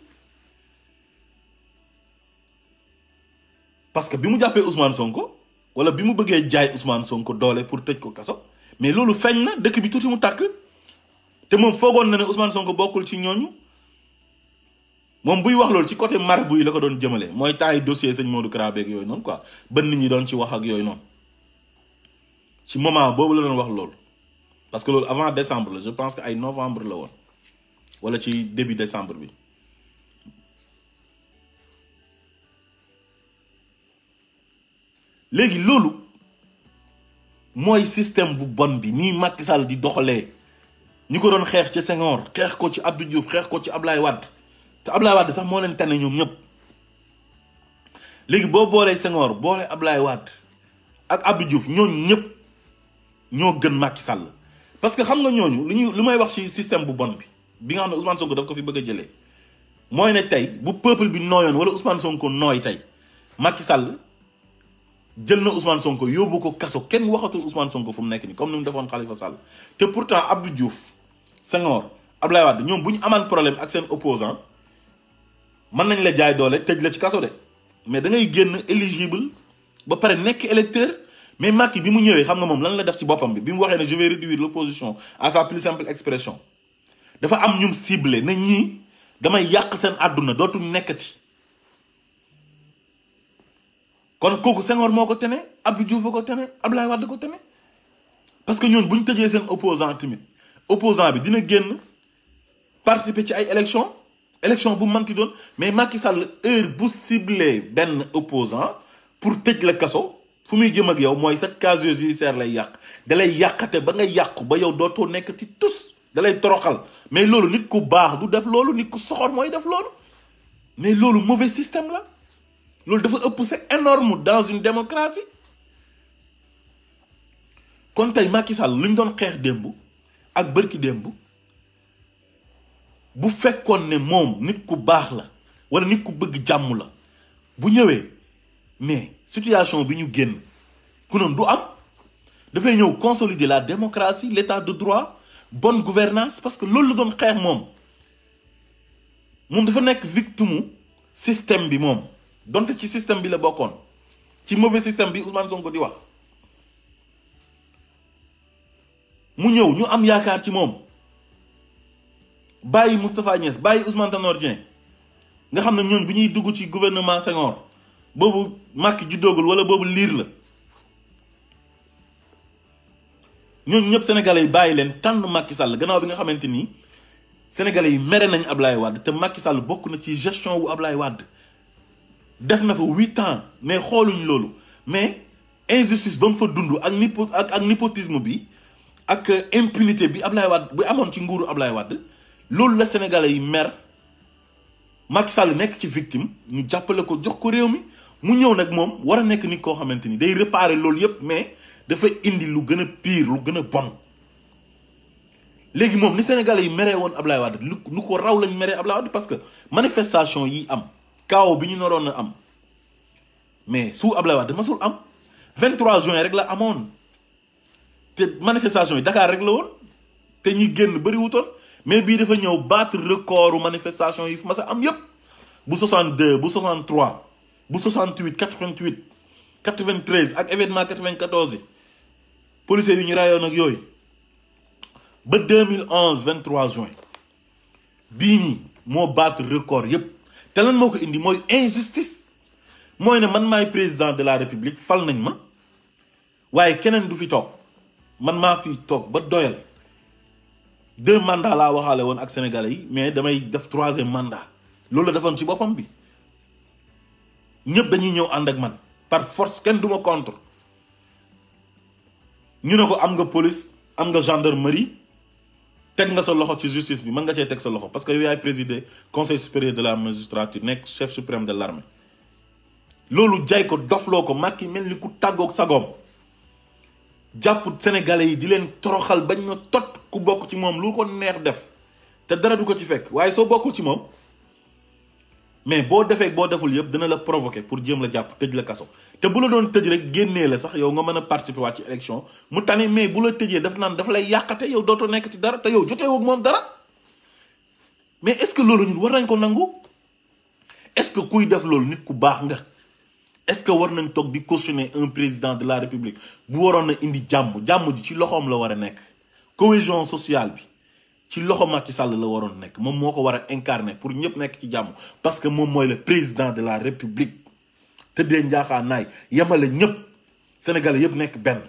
parce que bi mu jàppee Ousmane Sonko wala bi mu bëggee jaay Ousmane Sonko doole pour tëj ko kaso mais loolu feeñ na dëkk bi tuuti mu tàkk te moom foogoon na ne Ousmane Sonko bokkul ci ñooñu. moom buy wax loolu ci côté marabout yi la ko doon jëmale mooy temps yi dossier sëñ Modou Kara beeg yooyu noonu quoi ba nit ñi doon ci wax ak yooyu noonu ci moment boobu la doon wax loolu. parce que loolu avant décembre la je pense que ay novembre la woon wala ci début décembre bi. léegi loolu mooy système bu bon bi nii Macky Sall di doxalee ñu ko doon xeex ci Senghor xeex ko ci Abdou Diouf xeex ko ci Ablaye Wade te Ablaye Wade sax moo leen tane ñoom ñëpp. léegi boo boolee Senghor boole Ablaye Wade ak Abdou Diouf ñooñu ñëpp ñoo gën Macky Sall parce que xam nga ñooñu lu may wax ci système bu bon bi nga xam ne Ousmane Sonko daf ko fi bëgg a jëlee mooy ne tey bu peuple bi nooyoon wala Ousmane Sonko nooy tey Macky Sall jël na Ousmane Sonko yóbbu ko kaso kenn waxatul Ousmane Sonko fu mu nekk nii comme ni mu defoon Khalifa Sall te pourtant Abdou Diouf Senghor Ablaye Wade ñoom bu ñu amaan problème ak seen opposant mën nañ la jaay doole tëj la ci kaso de mais da ngay génn éligible ba pare nekk électeur. mais Macky bi mu ñëwee xam nga moom lan la def ci boppam bi mu waxee ne je vais réduire l'opposition à sa plus simple expression dafa am ñum ciblé na ñii damay yàq seen àdduna dootuñ nekkati. kon kooku Senghor moo ko tene Abdou Diouf a ko tene Ablaye Wade ko tene parce que ñoon bu ñu tëjee seen opposant tamit opposant bi dina génn participer ci ay élection bu manti doon mais Macky Sall heure bu ciblé benn opposant pour tëj la kaso fu muy jëm ak yow mooy sa casier judiciaire lay yàq da lay yàqate ba nga yàqu ba yow dootoo nekk ci tus da lay toroxal mais loolu nit ku baax du def loolu nit ku soxor mooy def loolu mais loolu mauvais système la loolu dafa ëpp c'est énorme dans une démocratie. kon tey Macky Sall lu ñu doon xeex démb ak bërki démb bu fekkoon ne moom nit ku baax la wala nit ku bëgg jàmm la bu ñëwee mais situation bi ñu génn ku noonu du am dafay ñëw consolider la démocratie l'état de droit bonne gouvernance parce que loolu la doon xeex moom dafa nekk victime système bi moom donte ci système bi la bokkoon ci mauvais système bi Ousmane Sonko di wax mu ñëw ñu am yaakaar ci moom bàyyi Moustapha Niasse bàyyi Ousmane Tanor Dieng nga xam ne ñooñ bi ñuy dugg ci gouvernement Senghor boobu Macky juddoogul wala boobu liir la ñooñu ñëpp sénégalais yi bàyyi leen tànn Macky Sall gannaaw bi nga xamante ni sénégalais yi mere nañ Ablaye Wade te Macky Sall bokk na ci gestion wu Ablaye Wade def na fa 8 ans mais xooluñ loolu mais injustice ba mu fa dund ak népotisme bi ak impunité bi Ablaye Wade bu amoon ci nguuru Ablaye Wade loolu la sénégalais yi mer Macky Sall nekk ci victime ñu jàppale ko jox ko réew mi mu ñëw nag moom war a nekk nit koo xamante ni day réparer loolu yépp mais dafa indi lu gën a pire lu gën a bon léegi moom ni sénégalais yi meree woon Ablaye Wade lu ko raw lañ meree Ablaye Wade parce que manifestation yi am kaw bi ñu naroon a am mais su Ablaye Wade masul am 23 juin rek la amoon te manifestation yi Dakar rek la woon te ñi génn bëri wutoon mais bii dafa ñëw battre recordu manifestation yi fu ma sa am yépp bu 62 bu 63 bu 68 88 93 ak événement 94 yi policiers yu ñu rayoon ak yooyu ba 2011 23 juin bii nii moo battre record yépp te lan moo ko indi mooy injustice mooy ne man maay président de la république fal nañ ma waaye keneen du fi toog man maa fi toog ba doyal 2 mandats laa waxaale woon ak sénégalais yi mais damay def 3e mandat loolu la defoon ci boppam bi ñëpp dañuy ñëw ànd ak man par force kenn du ma contre ñu ne ko am nga police am nga gendarmerie teg nga sa loxo ci justice bi mën nga cee teg sa loxo parce que yow yaay présider conseil supérieur de la magistrature nekk chef suprême de l'armée loolu jay ko dofloo ko Macky mel ni ku tàggoog sagoom jàpp sénégalais yi di leen toroxal bañ na tot ku bokk ci moom lu ko neex def te dara du ko ci fekk waaye soo bokkul ci moom mais boo defee boo deful yëpp dina la provoquer pour jéem la jàpp tëj la kaso te bu la doon tëj rek génnee la sax yow nga mën a participer waat ci élection mu tane mais bu la tëjee daf naan dafa lay yàqate yow dootoo nekk ci dara te yow jotee woog moom dara mais est-ce que loolu ñun war nañ ko nangu est-ce que kuy def loolu nit ku baax nga est-ce que war nañ toog di cautionner un président de la république bu waroon na indi jàmm ji ci loxoom la war a nekk cohésion sociale bi ci loxo Macky Sall la waroon nekk moom moo ko war a incarner pour ñëpp nekk ci jàmm parce que moom mooy le président de la république tëddee njaaxaa naay yemale ñëpp sénégalais yëpp nekk benn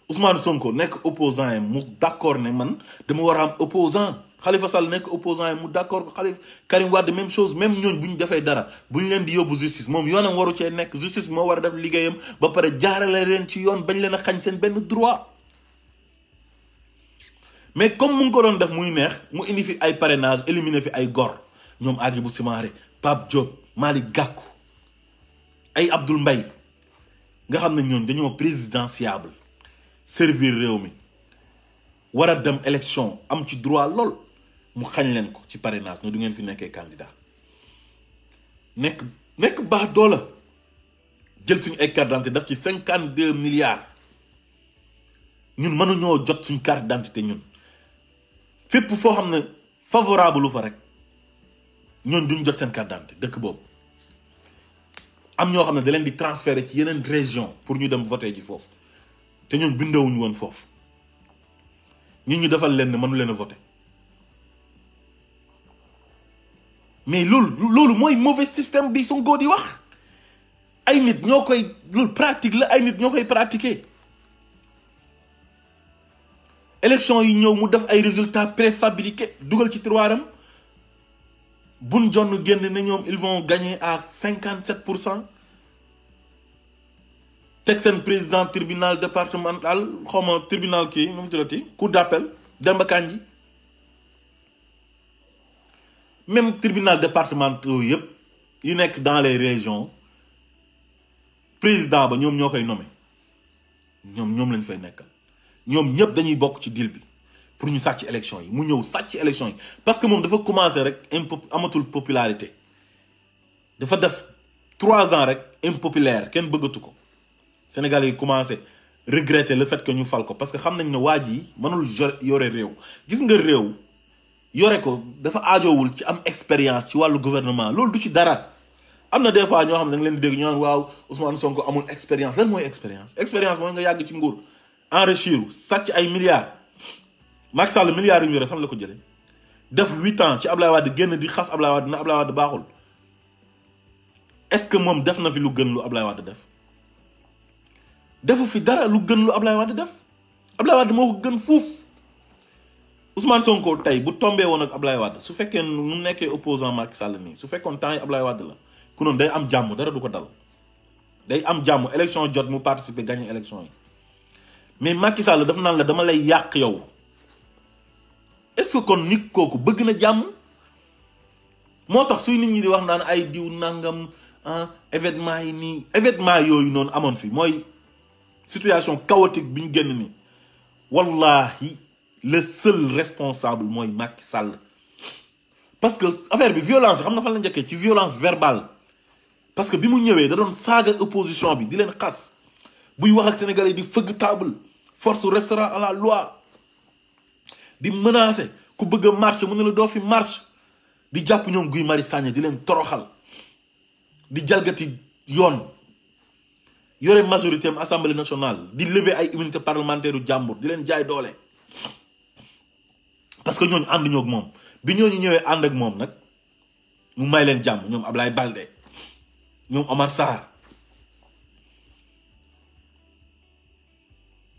Ousmane Sonko nekk opposant yi mu d'accord ne man dama war a am opposant Khalifa Sall nekk opposant yi mu d'accord Khalifa Karim Wade même chose même ñooñ bu ñu defee dara bu ñu leen di yóbbu justice moom yoonam waru cee nekk justice moo war a def liggéeyam ba pare jaarale leen ci yoon bañ leen a xañ seen benn droit mais comme mu ngi ko doon def muy neex mu indi fi ay parrainage éliminer fi ay gor ñoom Hadjibou Soumaré Pape Diop Malick Gakou ay Abdoul Mbaye nga xam ne ñoon dañoo présidentiable servir réew mi war a dem élection am ci droit lool mu xañ leen ko ci parrainage no du ngeen fi nekkee candidat nekk baax doola jël suñu ay carte d'identité daf ci 52 milliards ñun mënuñoo jot suñu carte d'identité ñun fépp foo xam ne favorable lu fa rek ñoon duñ jot seen carte d'identité dëkk boobu am ñoo xam ne da leen di transférer ci yeneen région pour ñu dem voter ji foofu te ñoon bindawuñu woon foofu ñi ñu defal leen ne mënu leen a voter mais loolu mooy mauvais système bi Sonko di wax ay nit ñoo koy loolu pratique la ay nit ñoo koy pratiquer élection yi ñëw mu def ay résultats préfabriqués dugal ci tiroiram buñ jonn génn ne ñoom ils vont gagner à 57% teg seen président tribunal départemental xawma tribunal kii nu mu tuddati cour d'appel Demba Kandji même tribunal départemental yëpp yu nekk dans les régions président ba ñoom ñoo koy nommé ñoom lañ fay nekkal ñoom ñëpp dañuy bokk ci deal bi pour ñu sàcc élection yi mu ñëw sàcc élection yi parce que moom dafa commencé rek amatul popularité dafa def 3 ans rek impopulaire kenn bëggatu ko Sénégalais yi commencé regretter le fait que ñu fal ko parce que xam nañ ne waa ji mënul yore réew gis nga réew yore ko dafa aajoowul ci am expérience ci wàllu gouvernement loolu du ci dara am na des fois ñoo xam ne da nga leen di dégg ñoo naan waaw Ousmane Sonko amul expérience lan mooy expérience mooy nga yàgg ci nguur enrichir sàcc ay milliards Macky Sall milliards yu ñu yore fan la ko jëlee def 8 ans ci Ablaye Wade génn di xas Ablaye Wade na Ablaye Wade baaxul est-ce que moom def na fi lu gën lu Ablaye Wade def defu fi dara lu gën lu Ablaye Wade def Ablaye Wade moo ko gën fuuf Ousmane Sonko tey bu tombé woon ak Ablaye Wade su fekkee mu nekkee opposant Macky Sall nii su fekkoon temps yi Ablaye Wade la ku noonu day am jàmm dara du ko dal day am jàmm élection jot mu participer gagner élection yi mais Macky Sall dafa naan la dama lay yàq yow est-ce que kon nit kooku bëgg na jàmm moo tax suy nit ñi di wax naan ay diw nangam événement yi nii événement yooyu noonu amoon fi mooy situation chaotique bi ñu génn nii wallahi le seul responsable mooy Macky Sall parce que affaire bi violence xam nga fan la njëkkee ci violence verbale parce que bi mu ñëwee da doon saaga opposition bi di leen xas buy wax ak Sénégalais di fëgg table force restera à la loi di menacer ku bëgg a marche mu ne la doo fi marche di jàpp ñoom Guy Marius Sagna di leen toroxal di jalgati yoon yore majorité am assemblée nationale di lever ay immunité parlementaire u jàmbur di leen jaay doole parce que ñooñu ànd ñoo ak moom bi ñooñu ñëwee ànd ak moom nag mu may leen jàmm ñoom Ablaye Baldé ñoom Omar Sarr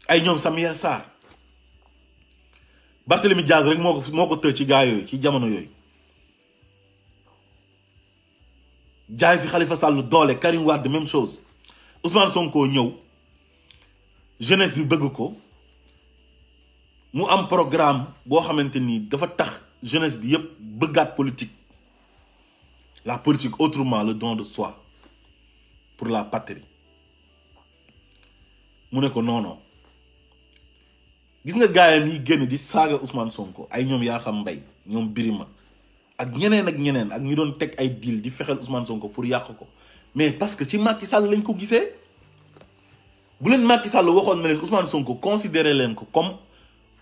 ay ñoom Samuel Sarr Barthélemy Diaz rek moo ko tëj ci gaa yooyu ci jamono yooyu jaay fi Khalifa Sall doole Karim Wade même chose Ousmane Sonko ñëw jeunesse bi bëgg ko mu am programme boo xamante ni dafa tax jeunesse bi yëpp bëggaat politique la politique autrement le don de soi pour la patrie mu ne ko non gis nga gaayam yi génn di saaga Ousmane Sonko ay ñoom yaa xam mbay ñoom Birima ak ñeneen ak ñi doon teg ay deal di fexeel Ousmane Sonko pour yàq ko mais parce que ci Macky Sall lañ ko gisee. bu leen Macky Sall waxoon na leen Ousmane Sonko considéré leen ko comme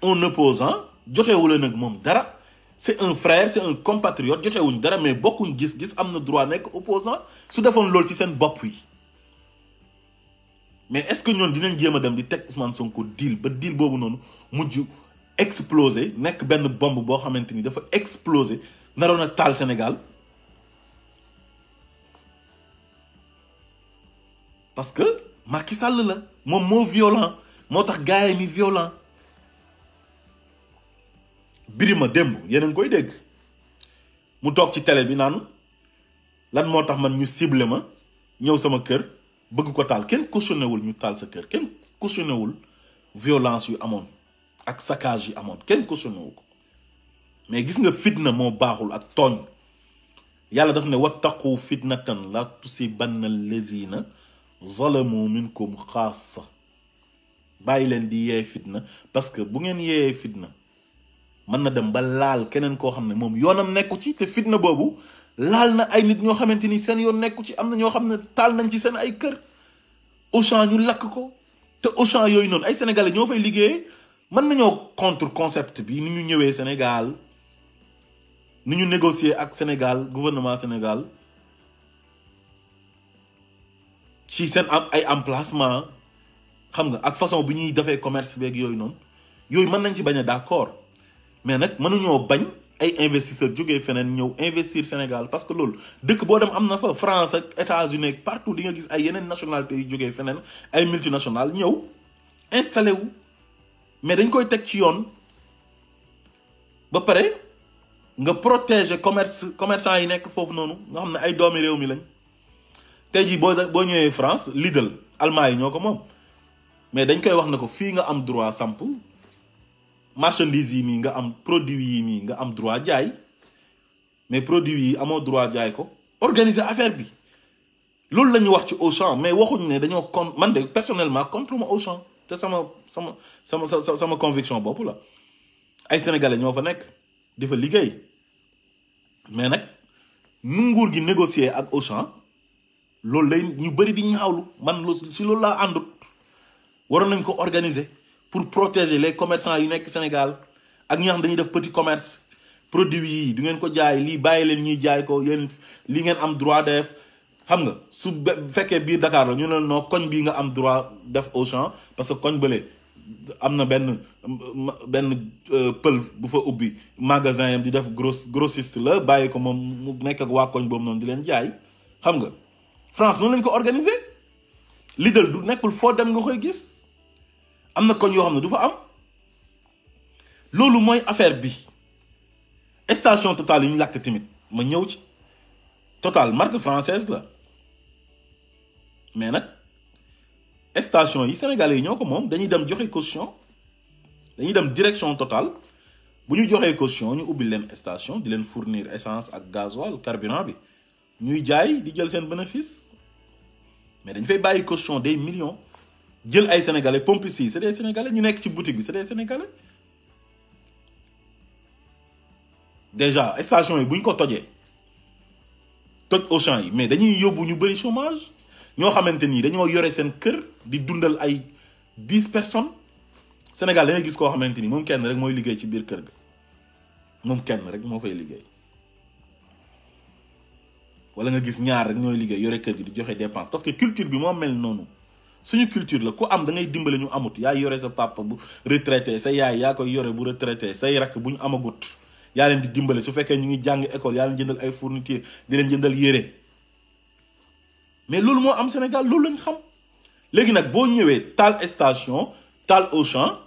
un opposant joteewu leen ak moom dara c'est un frère c'est un compatriote jotewuñ dara mais bokkuñ gis-gis am na droit nekk opposant su defoon loolu ci seen bopp yi mais est-ce que ñoon dinañ jéem a dem di teg Ousmane Sonko deal ba deal boobu noonu mujj exploser nekk benn bombe boo xamante ni dafa exploser naroon a taal Sénégal parce que Macky Sall la moom moo violent moo tax gars yi ni violent Birima démb yéen a ngi koy dégg mu toog ci télé bi naan lan moo tax man ñu ciblé ma ñëw sama kër bëgg ko taal kenn cautionné wul ñu taal sa kër kenn cautionné wul violence yu amoon ak saccage yi amoon kenn cautionné wu ko mais gis nga fitna moo baaxul ak tooñ yàlla daf ne wattaqu fitnatan la tusibanna allazina zalamu minkum xaassa bàyyi leen di yee fitna parce que bu ngeen yeeyee fitna mën na dem ba laal keneen koo xam ne moom yoonam nekku ci te fitna boobu laal na ay nit ñoo xamante ni seen yoon nekku ci am na ñoo xam ne taal nañ ci seen ay kër Auchan ñu lakk ko te Auchan yooyu noonu ay sénégalais ñoo fay liggéeyee mën nañoo contre concept bi ni ñu ñëwee Sénégal ni ñu négocier ak Sénégal gouvernement Sénégal ci seen ay emplacement xam nga ak façon bi ñuy defee commerce beeg yooyu noonu yooyu mën nañ ci bañ a d'accord mais nag mënuñoo bañ ay investisseurs jógee feneen ñëw investir Sénégal parce que loolu dëkk boo dem am na fa France ak États-Unis ak partout di nga gis ay yeneen nationalités yu jógee feneen ay multinationales ñëw installé wu mais dañ koy teg ci yoon ba pare nga protéger commerçant yi nekk foofu noonu nga xam ne ay doomi réew mi lañ tey jii boo ñëwee France Lidl allemand yi ñoo ko moom mais dañ koy wax ne ko fii nga am droit samp marchandise yi nii nga am produit yi nii nga am droit jaay mais produit yi amoo droit jaay ko organiser affaire bi loolu la ñu wax ci Auchan mais waxuñ ne dañoo man de personnellement contre ma Auchan te sama conviction bopp la ay sénégalais ñoo fa nekk di fa liggéey mais nag nu nguur gi négocier ak Auchan loolu lay ñu bëri di ñaawlu man si loolu laa àndut waroon nañ ko organiser pour protéger les commerçants yu nekk Sénégal ak ñi nga xam dañuy def petit commerce produit yi du ngeen ko jaay lii bàyyi leen ñuy jaay ko yéen li ngeen am droit def xam nga su fekkee biir Dakar la ñu ne noo koñ bii nga am droit def Auchan parce que koñ bële am na benn pël bu fa ubbi magasin yam di def grossiste la bàyyi ko moom mu nekk ak waa koñ boobu noonu di leen jaay xam nga France noonu lañ ko organiser Lidl du nekkul foo dem nga koy gis am na koñ yoo xam ne du fa am loolu mooy affaire bi station Total yi ñu làkk tamit ma ñëw ci Total marque française la mais nag station yi sénégalais yi ñoo ko moom dañuy dem joxe caution dañuy dem direction Total bu ñu joxee caution ñu ubbi leen station di leen fournir essence ak gasoil carburant bi ñuy jaay di jël seen bénéfice mais dañ fay bàyyi caution des millions jël ay sénégalais pompistes yi c'est des sénégalais ñu nekk ci boutique bi c'est des sénégalais déjà station yi bu ñu ko tojee toj Auchan yi mais dañuy yóbbu ñu bëri chômage ñoo xamante ni dañoo yore seen kër di dundal ay 10 personnes Sénégal da ngay gis koo xamante ni moom kenn rek mooy liggéey ci biir kër ga moom kenn rek moo fay liggéey wala nga gis ñaar rek ñooy liggéey yore kër gi di joxe dépense parce que culture bi moo mel noonu suñu culture la ku am da ngay dimbale ñu amut yaa yore sa papa bu retraité sa yaay yaa koy yore bu retraité say rakk bu ñu amagut yaa leen di dimbale su fekkee ñu ngi jàng école yaa leen jëndal ay fourniture di leen jëndal yére mais loolu moo am Sénégal loolu lañ xam léegi nag boo ñëwee taal station taal Auchan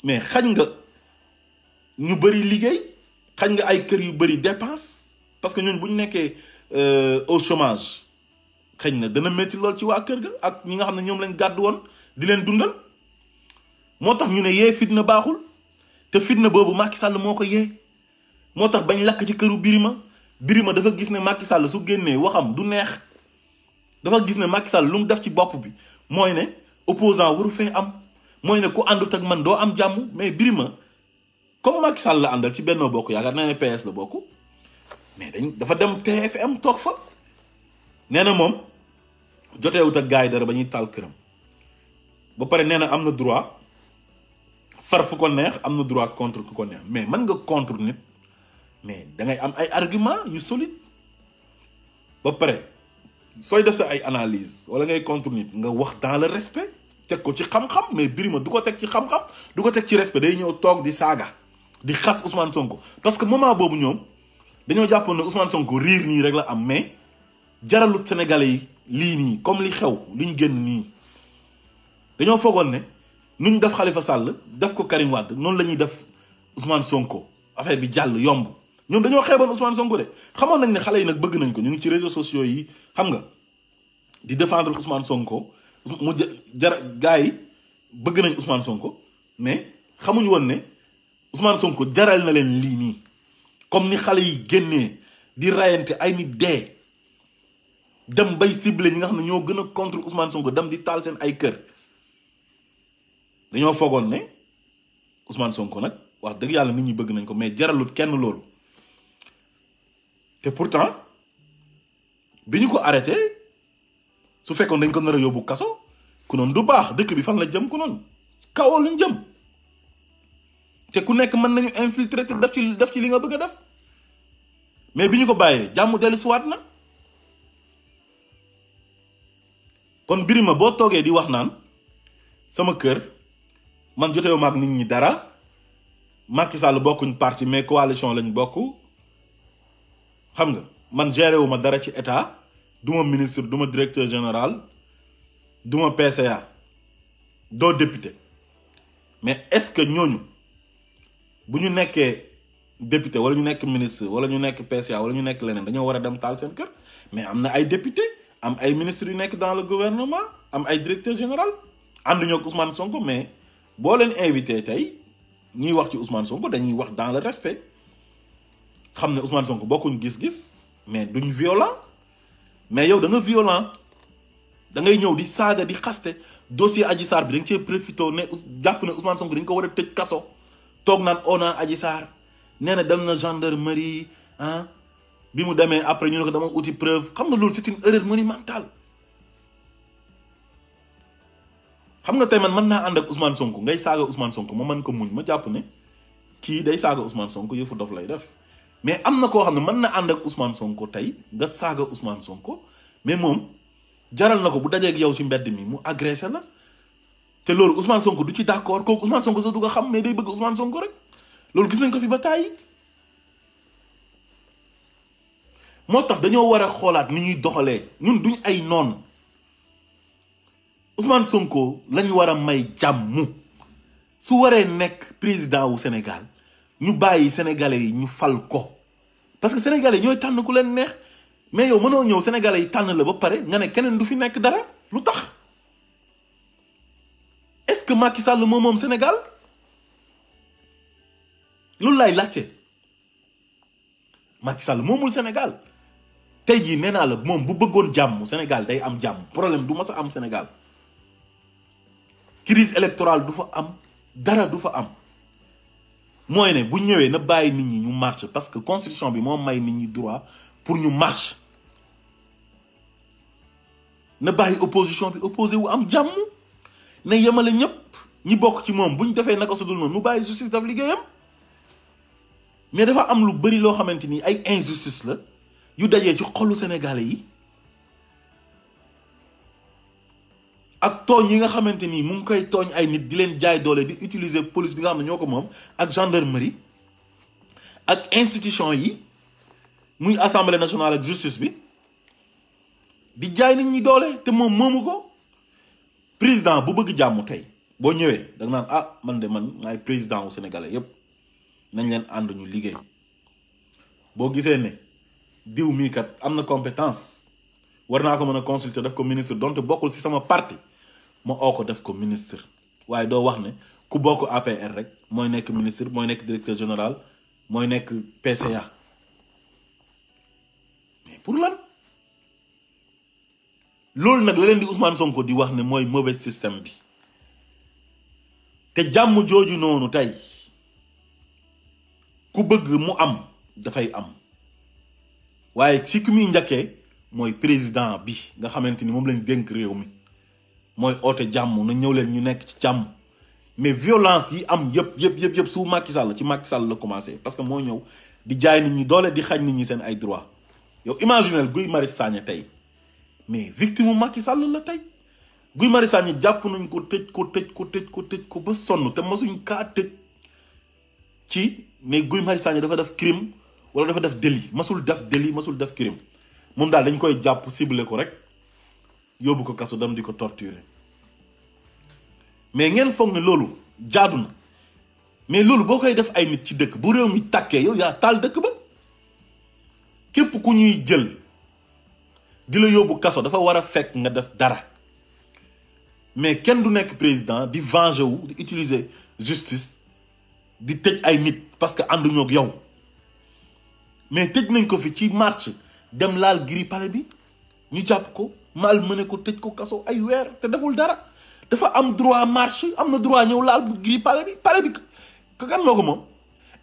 mais xañ nga ñu bëri liggéey xañ nga ay kër yu bëri dépense parce que ñun bu ñu nekkee au chômage xëy na dana métti lool ci waa kër ga ak ñi nga xam ne ñoom lañ gàddu woon di leen dundal moo tax ñu ne yee fitna baaxul te fitna boobu Macky Sall moo ko yee moo tax bañ lakk ci këru Birima dafa gis ne Macky Sall su génnee waxam du neex dafa gis ne Macky Sall lu mu def ci bopp bi mooy ne opposant waru fee am mooy ne ku àndut ak man doo am jàmm mais Birima comme Macky Sall la àndal ci Benno Bokk Yaakaar naa ne PS la bokk mais dafa dem TFM toog fa nee na moom joteewut ak gars yi dara ba ñuy taal këram ba pare nee na am na droit far fu ko neex am na droit contre ku ko neex mais mën nga contre nit mais da ngay am ay argument yu solide ba pare sooy def sa ay analyse wala ngay contre nit nga wax dans le respect teg ko ci xam-xam mais Birima du ko teg ci xam-xam du ko teg ci respect day ñëw toog di saaga di xas Ousmane Sonko parce que moment boobu ñoom dañoo jàppoon ne Ousmane Sonko riir nii rek la am mais jaralut Sénégalais yi lii nii comme li xew li ñu génn nii dañoo foogoon ne nuñ def Khalifa Sall def ko Karim Wade noonu la ñuy def Ousmane Sonko affaire bi jàll yomb ñoom dañoo xeeboon Ousmane Sonko de xamoon nañ ne xale yi nag bëgg nañ ko ñu ngi ci réseaux sociaux yi xam nga di défendre Ousmane Sonko mu gars yi bëgg nañ Ousmane Sonko mais xamuñ woon ne Ousmane Sonko jaral na leen lii nii comme ni xale yi génnee di rayante ay nit dee dem bay ciblé ñi nga xam ne ñoo gën a contre Ousmane Sonko dem di taal seen ay kër dañoo foogoon ne Ousmane Sonko nag wax dëgg yàlla nit ñi bëgg nañ ko mais jaralut kenn loolu te pourtant bi ñu ko arrêté su fekkoon dañ ko nar a yóbbu kaso ku noonu du baax dëkk bi fan la jëm ku noonu kawoo luñ jëm te ku nekk mën nañu infiltrer te def ci li nga bëgg a def mais bi ñu ko bàyyee jàmm dellu siwaat na kon Birima boo toogee di wax naan sama kër man jotewu ma ak nit ñi dara Macky Sall bokkuñ parti mais coalition lañ bokk xam nga man géré wu ma dara ci état duma ministre duma directeur général duma PCA doo député mais est-ce que ñooñu bu ñu nekkee député wala ñu nekk ministre wala ñu nekk PCA wala ñu nekk leneen dañoo war a dem taal seen kër mais am na ay député am ay ministres yu nekk dans le gouvernement am ay directeur général ànduñoo ak Ousmane Sonko mais boo leen invité tey ñuy wax ci Ousmane Sonko dañuy wax dans le respect xam ne Ousmane Sonko bokkuñ gis-gis mais duñ violent mais yow da nga violent da ngay ñëw di saaga di xaste dossier Adji Sarr bi da nga cee profité ne jàpp ne Ousmane Sonko dañ ko war a tëj kaso toog naan ona Adji Sarr nee na dem na gendarmerie ah bi mu demee après ñu ne ko dama uti preuve xam nga loolu c'est une erreur monumentale xam nga tey man mën naa ànd ak Ousmane Sonko ngay saaga Ousmane Sonko ma mën ko muñ ma jàpp ne kii day saaga Ousmane Sonko yëfu dof lay def mais am na koo xam ne mën na ànd ak Ousmane Sonko tey nga saaga Ousmane Sonko mais moom jaral na ko bu dajeeg yow ci mbedd mi mu agressé la te loolu Ousmane Sonko du ci d'accord kooku Ousmane Sonko sax du ko xam mais day bëgg Ousmane Sonko rek loolu gis nañ ko fi ba tàyyi moo tax dañoo war a xoolaat ni ñuy doxalee ñun duñ ay noon Ousmane Sonko lañ war a may jàmm su waree nekk président wu Sénégal ñu bàyyi sénégalais yi ñu fal ko parce que sénégalais ñooy tànn ku leen neex mais yow mënoo ñëw sénégalais yi tànn la ba pare nga ne keneen du fi nekk dara lu tax est-ce que Macky Sall moom Sénégal loolu laay laajte Macky Sall moomul Sénégal tey jii nee naa la moom bu bëggoon jàmm Sénégal day am jàmm problème du mas a am Sénégal crise électorale du fa am dara du fa am mooy ne bu ñëwee na bàyyi nit ñi ñu marche parce que constitution bi moo may nit ñi droit pour ñu marche na bàyyi opposition bi opposé wu am jàmm na yemale ñëpp ñi bokk ci moom bu ñu defee naka su dul noonu mu bàyyi justice daf liggéeyam mais dafa am lu bëri loo xamante ni ay injustice la yu dajee ci xolu sénégalais yi ak tooñ yi nga xamante ni mu ngi koy tooñ ay nit di leen jaay doole di utiliser police bi nga xam ne ñoo ko moom ak gendarmerie ak institution yi muy assemblée nationale ak justice bi di jaay nit ñi doole te moom moomu ko président bu bëgg jàmm tey boo ñëwee da nga naan ah man de man maay président wu sénégalais yépp nañ leen ànd ñu liggéey boo gisee ne diw mii kat am na compétence war naa ko mën a consulter def ko ministre donte bokkul ci sama parti ma oo ko def ko ministre waaye doo wax ne ku bokk APR rek mooy nekk ministre mooy nekk directeur général mooy nekk PCA mais pour lan loolu nag la leen di Ousmane Sonko di wax ne mooy mauvais système bi te jàmm jooju noonu tey ku bëgg mu am dafay am waaye ci ki muy njëkkee mooy président bi nga xamante ni moom lañ dénk réew mi mooy oote jàmm na ñëw leen ñu nekk ci jàmm. mais violence yi am yëpp su Macky Sall ci Macky Sall la commencé parce que moo ñëw di jaay nit ñi doole di xañ nit ñi seen ay droit yow imaginel Guy Marius Sagna tey mais victime Macky Sall la tey Guy Marius Sagna jàpp nañ ko tëj ko ba sonn te mosuñ kaa tëj ci mais Guy Marius Sagna dafa def crime wala dafa def délit masul def crime moom daal dañ koy jàpp ciblé ko rek yóbbu ko kaso dem di ko torturer mais ngeen foog ne loolu jaadu na mais loolu boo koy def ay nit ci dëkk bu réew mi tàkkee yow yaa taal dëkk ba képp ku ñuy jël di la yóbbu kaso dafa war a fekk nga def dara mais kenn du nekk président di venger wu di utiliser justice di tëj ay nit parce que ànduñoo ak yow mais tëj nañ ko fi ci marche dem laal giri palais bi ñu jàpp ko mal mëne ko tëj ko kaso ay weer te deful dara dafa am droit marche am na droit ñëw laal giri palais bi kan moo ko moom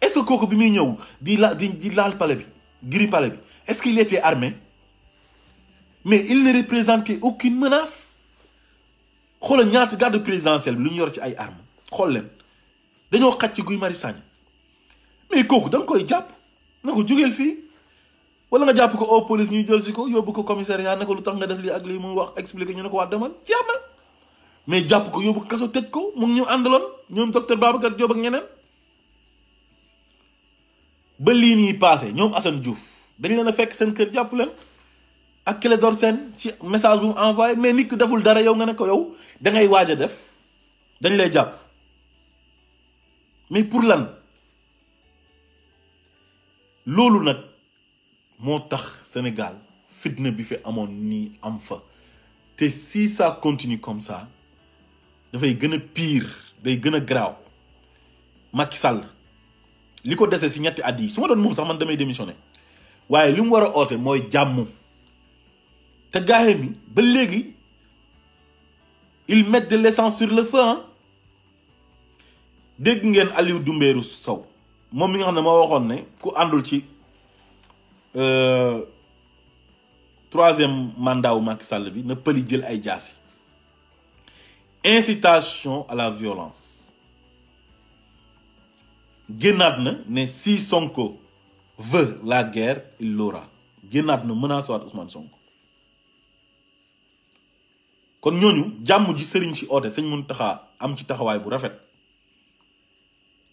est-ce que kooku bi muy ñëw di laal palais bi giri palais bi est-ce qu'il était armé mais il ne représentait aucune menace xoolal ñaata garde présidentielle bi lu ñu yor ci ay armes xool leen dañoo xaj ci Guy Marius Sagna mais kooku da nga koy jàpp na ko jógeel fii wala nga jàpp ko au police ñu jël si ko yóbbu ko commissariat ne ko lu tax nga def lii ak lii muy wax expliqué ñu ne ko waa demal jeex na mais jàpp ko yóbbu ko kaso tëj ko mu ngi ñu àndaloon ñoom docteur Babacar Diop ak ñeneen ba lii nii passé ñoom Assane Diouf dañ leen a fekk seen kër jàpp leen ak Clédor Sène ci message bu mu envoyé mais nit ki deful dara yow nga ne ko yow da ngay waaj a def dañ lay jàpp mais pour lan loolu nag moo tax Sénégal fitna bi fi amoon nii am fa te si ça continue comme ça dafay gën a pire day gën a garaaw Macky Sall li ko dese si ñetti at yi su ma doon moom sax man damay démissionné waaye li mu war a oote mooy jàmm te gaaye mi ba léegi ils mettent de l'essence sur le feu ah dégg ngeen Aliou Dembourou Sow moom mi nga xam ne moo waxoon ne ku àndul ci troisième mandat wu Macky Sall bi na pëli jël ay jaasi incitation à la violence génnaat na ne si Sonko veut la guerre il l'aura génnaat na menace waat Ousmane Sonko kon ñooñu jàmm ji sëriñ si oote sëñ Mountakha am ci taxawaay bu rafet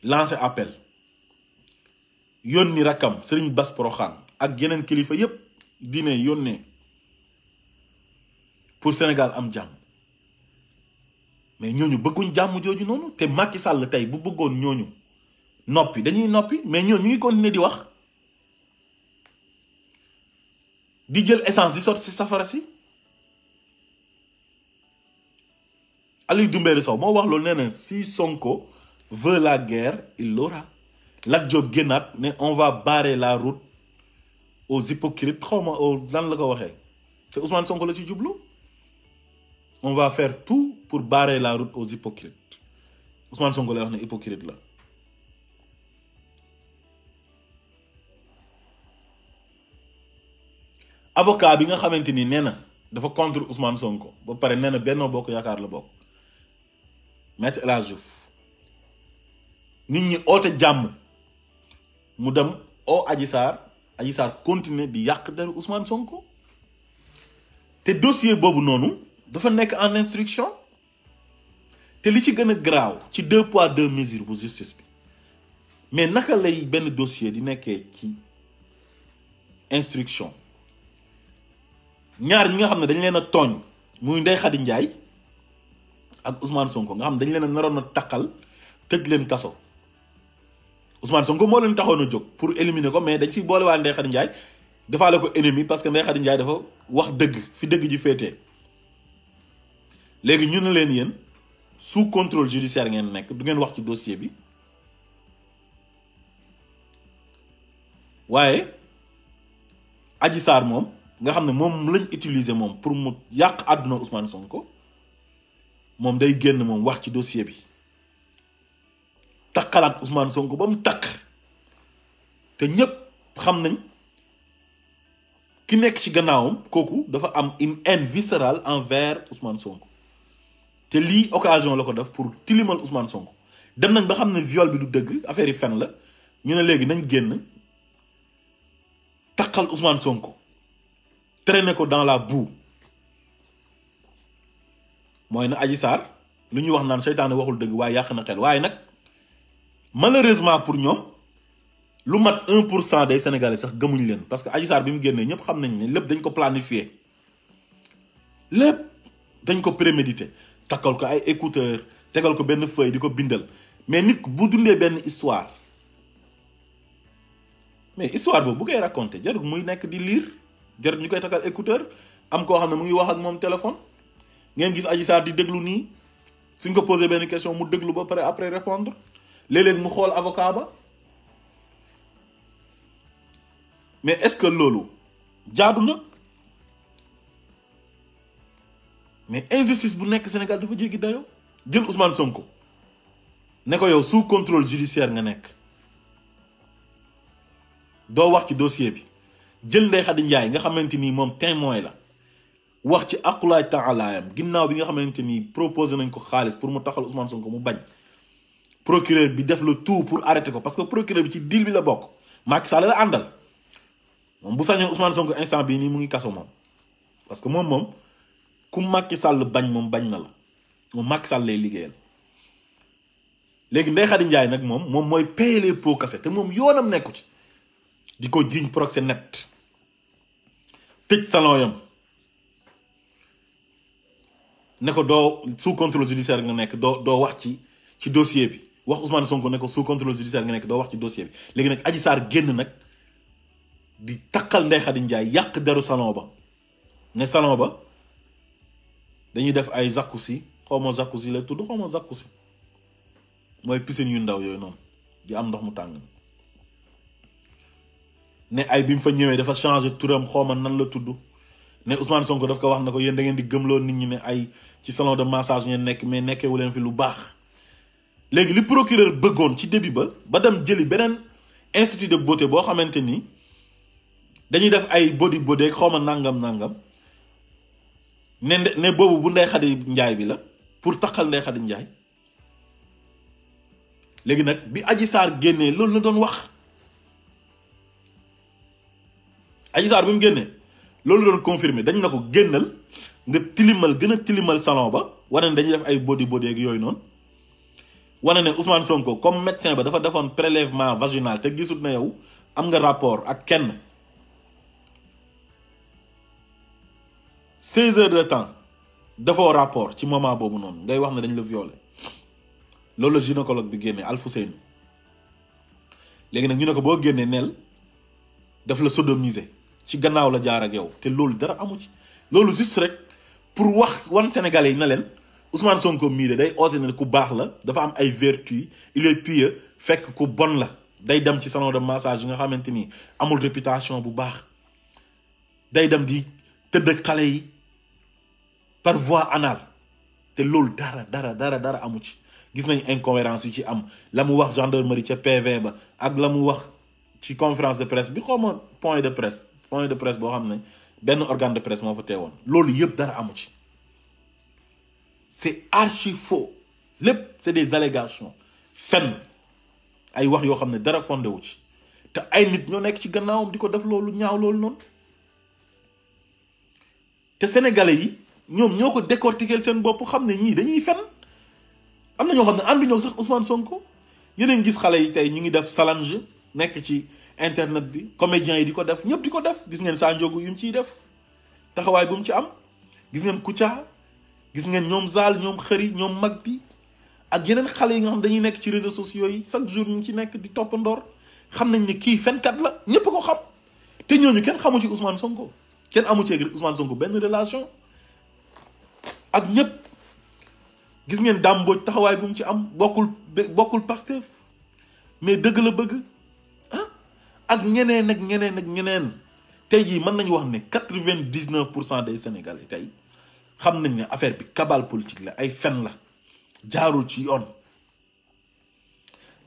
lancer appel yónni rakkam sëriñ Bass Porokhane ak yeneen kilifa yépp dine yónnee pour Sénégal am jàmm mais ñooñu bëgguñ jàmm jooju noonu te Macky Sall tey bu bëggoon ñooñu noppi dañuy noppi mais ñooñu ñu ngi continuer di wax di jël essence di sotti ci safara si Aliou Dembourou Sow moo wax loolu nee na si Sonko veut la guerre il l'aura Lat Diop génnaat ne on va barrer la route aux hypocrites xaw ma lan la ko waxee te Ousmane Sonko la ci jublu on va faire tout pour barrer la route aux hypocrites Ousmane Sonko lay wax ne hypocrite la avocat bi nga xamante ni nee na dafa contre Ousmane Sonko ba pare nee na Benno Bokk Yaakaar la bokk Maître El Hadji Diouf nit ñi oote jàmm mu dem oo Adji Sarr continuer di yàq deru Ousmane Sonko te dossier boobu noonu dafa nekk en instruction te li ci gën a garaaw ci 2 poids 2 mesures bu justice bi mais naka lay benn dossier di nekkee ci instruction ñaar ñi nga xam ne dañ leen a tooñ muy Ndeye Khady Ndiaye ak Ousmane Sonko nga xam ne dañ leen a naroon a takkal tëj leen kaso Ousmane Sonko moo leen taxoon a jóg pour éliminer ko mais dañ ciy boole waa Ndeye Khady Ndiaye defaale ko ennemi parce que Ndeye Khady Ndiaye dafa wax dëgg fi dëgg ji féetee léegi ñu ne leen yéen sous contrôle judiciaire ngeen nekk du ngeen wax ci dossier bi waaye Adji Sarr moom nga xam ne moom lañ utiliser moom pour mu yàq àdduna Ousmane Sonko moom day génn moom wax ci dossier bi takkalaat Ousmane Sonko ba mu takk te ñépp xam nañ ki nekk ci gannaawam kooku dafa am une haine viscérale envers Ousmane Sonko te lii occasion la ko def pour tilimal Ousmane Sonko dem nañ ba xam ne viol bi du dëgg affaire yi fen la ñu ne léegi nañ génn takkal Ousmane Sonko traîner ko dans la boue mooy na Adji Sarr lu ñuy wax naan seytaane waxul dëgg waaye yàq na xel waaye nag malheureusement pour ñoom lu mat 1% des Sénégalais sax gëmuñ leen parce que Adji Sarr bi mu génnee ñëpp xam nañ ne lépp dañ ko planifié lépp dañ ko prémédité takkal ko ay écouteurs tegal ko benn feuille di ko bindal mais nit bu dundee benn histoire mais histoire boobu bu koy raconté jarul muy nekk di lire jarul ñu koy takkal écouteur am koo xam ne mu ngi wax ak moom téléphone ngeen gis Adji Sarr di déglu nii suñ ko posé benn question mu déglu ba pare après répondre léeg-léeg mu xool avocat ba mais est-ce que loolu jaadu na mais injustice bu nekk Sénégal dafa jéggi dayoo jël Ousmane Sonko ne ko yow sous contrôle judiciaire nga nekk doo wax ci dossier bi jël Ndeye Khady Ndiaye nga xamante ni moom témoin la wax ci aqulaay taalaayam ginnaaw bi nga xamante ni proposé nañ ko xaalis pour mu taxal Ousmane Sonko mu bañ procureur bi def le tout pour arrêter ko parce que procureur bi ci deal bi la bokk Macky Sall la àndal moom bu sañoon Ousmane Sonko instant bii nii mu ngi kaso moom parce que moom ku Macky Sall bañ moom bañ na la moom Macky Sall lay liggéeyal léegi Ndeye Khady Ndiaye nag moom mooy payer les pots cassés te moom yoonam nekku ci di ko jiiñ proxénète tëj salon yam ne ko doo sous contrôle judiciaire nga nekk doo wax ci dossier bi wax Ousmane Sonko ne ko sous contrôle judiciaire nga nekk doo wax ci dossier bi léegi nag Adji Sarr génn nag di takkal Ndeye Khady Ndiaye yàq deru salon ba ne salon ba dañuy def ay jacuzzi xawma jacuzzi la tudd xawma jacuzzi mooy piscine yu ndaw yooyu noonu di am ndox mu tàng ne ay bi mu fa ñëwee dafa changé turam xawma nan la tudd ne Ousmane Sonko daf ko wax na ko yéen da ngeen di gëmloo nit ñi ne ay ci salon de massage ngeen nekk mais nekkewu leen fi lu baax léegi li procureur bëggoon ci début ba dem jëli beneen institut de beauté boo xamante ni dañuy def ay body xawma nangam ne boobu bu Ndeye Khady Ndiaye bi la pour taxal Ndeye Khady Ndiaye léegi nag bi Adji Sarr génnee loolu la doon wax Adji Sarr bi mu génnee loolu la doon confirmer dañ na ko génnal nga gën a tilimal salon ba wane ne dañuy def ay body ak yooyu noonu wane ne Ousmane Sonko comme médecin ba dafa defoon prélèvement vaginal te gisut na yow am nga rapport ak kenn 16 heures de temps dafoo rapport ci moment boobu noonu ngay wax ne dañ la violé loolu la gynécologue bi génnee Alfousseyni léegi nag ñu ne ko boo génnee neel daf la sodomiser ci gannaaw la jaar ak yow te loolu dara amu ci loolu juste rek pour wax wan Sénégalais yi na leen Ousmane Sonko mii de day oote ne ku baax la dafa am ay vertus il est pieux fekk ku bon la day dem ci salon de massage yi nga xamante ni amul réputation bu baax day dem di tëdd ak xale yi par voie anale te loolu dara amu ci gis nañ incohérence yu ci am la mu wax gendarmerie ca PV ba ak la mu wax ci conférence de presse bi xawma point de presse boo xam ne benn organe de presse moo fa teewoon loolu yëpp dara amu ci c'est archi faux lépp c'est des allégations fen ay wax yoo xam ne dara fondé wu ci te ay nit ñoo nekk ci gannaawam di ko def loolu ñaaw loolu noonu te sénégalais yi ñoom ñoo ko décortiquer seen bopp xam ne ñii dañuy fen am na ñoo xam ne ànduñoo sax Ousmane Sonko yeneen gis xale yi tey ñu ngi def salange nekk ci internet bi comédiens yi di ko def ñëpp di ko def gis ngeen Sa Ndiogou yu mu ciy def taxawaay bu mu ci am gis ngeen Kouthia gis ngeen ñoom Zal ñoom Xëri ñoom mag bi ak yeneen xale yi nga xam dañuy nekk ci réseaux sociaux yi chaque jour ñu ngi ci nekk di toppandoor xam nañ ne kii fenkat la ñëpp ko xam te ñooñu kenn xamu ci Ousmane Sonko kenn amu ci Ousmane Sonko benn relation ak ñëpp gis ngeen Dame Mbodj taxawaay bu mu ci am bokkul Pastef mais dëgg la bëgg ah ak ñeneen tey jii mën nañu wax ne 99% des Sénégalais tey xam nañ ne affaire bi cabale politique la ay fen la jaarul ci yoon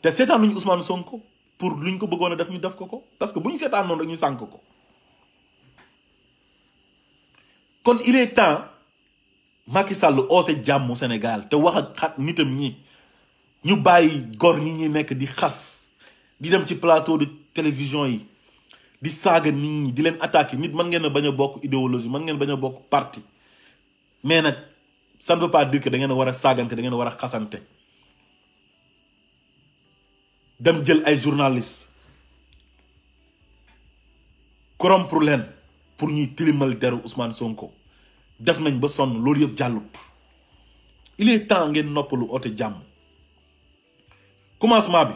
te seetaan nañu Ousmane Sonko pour luñ ko bëggoon a def ñu def ko parce que bu ñu seetaan noonu rek ñu sànk ko kon il est temps Macky Sall oote jàmmu Sénégal te wax ak xat nitam ñi ñu bàyyi gor ñi nekk di xas di dem ci plateau de télévision yi di saaga nit ñi di leen attaquer. Nit mën ngeen a bañ a bokk idéologie, mën ngeen bañ a bokk parti, mais nag ça ne veut pas dire que da ngeen a war a saagante, da ngeen a war a xasante. dem jël ay journalistes corrompre leen pour ñuy tilimal deru Ousmane Sonko def nañ ba sonn, loolu yëpp jàllut. Il est temps ngeen noppalu oote jàmm. Commencement bi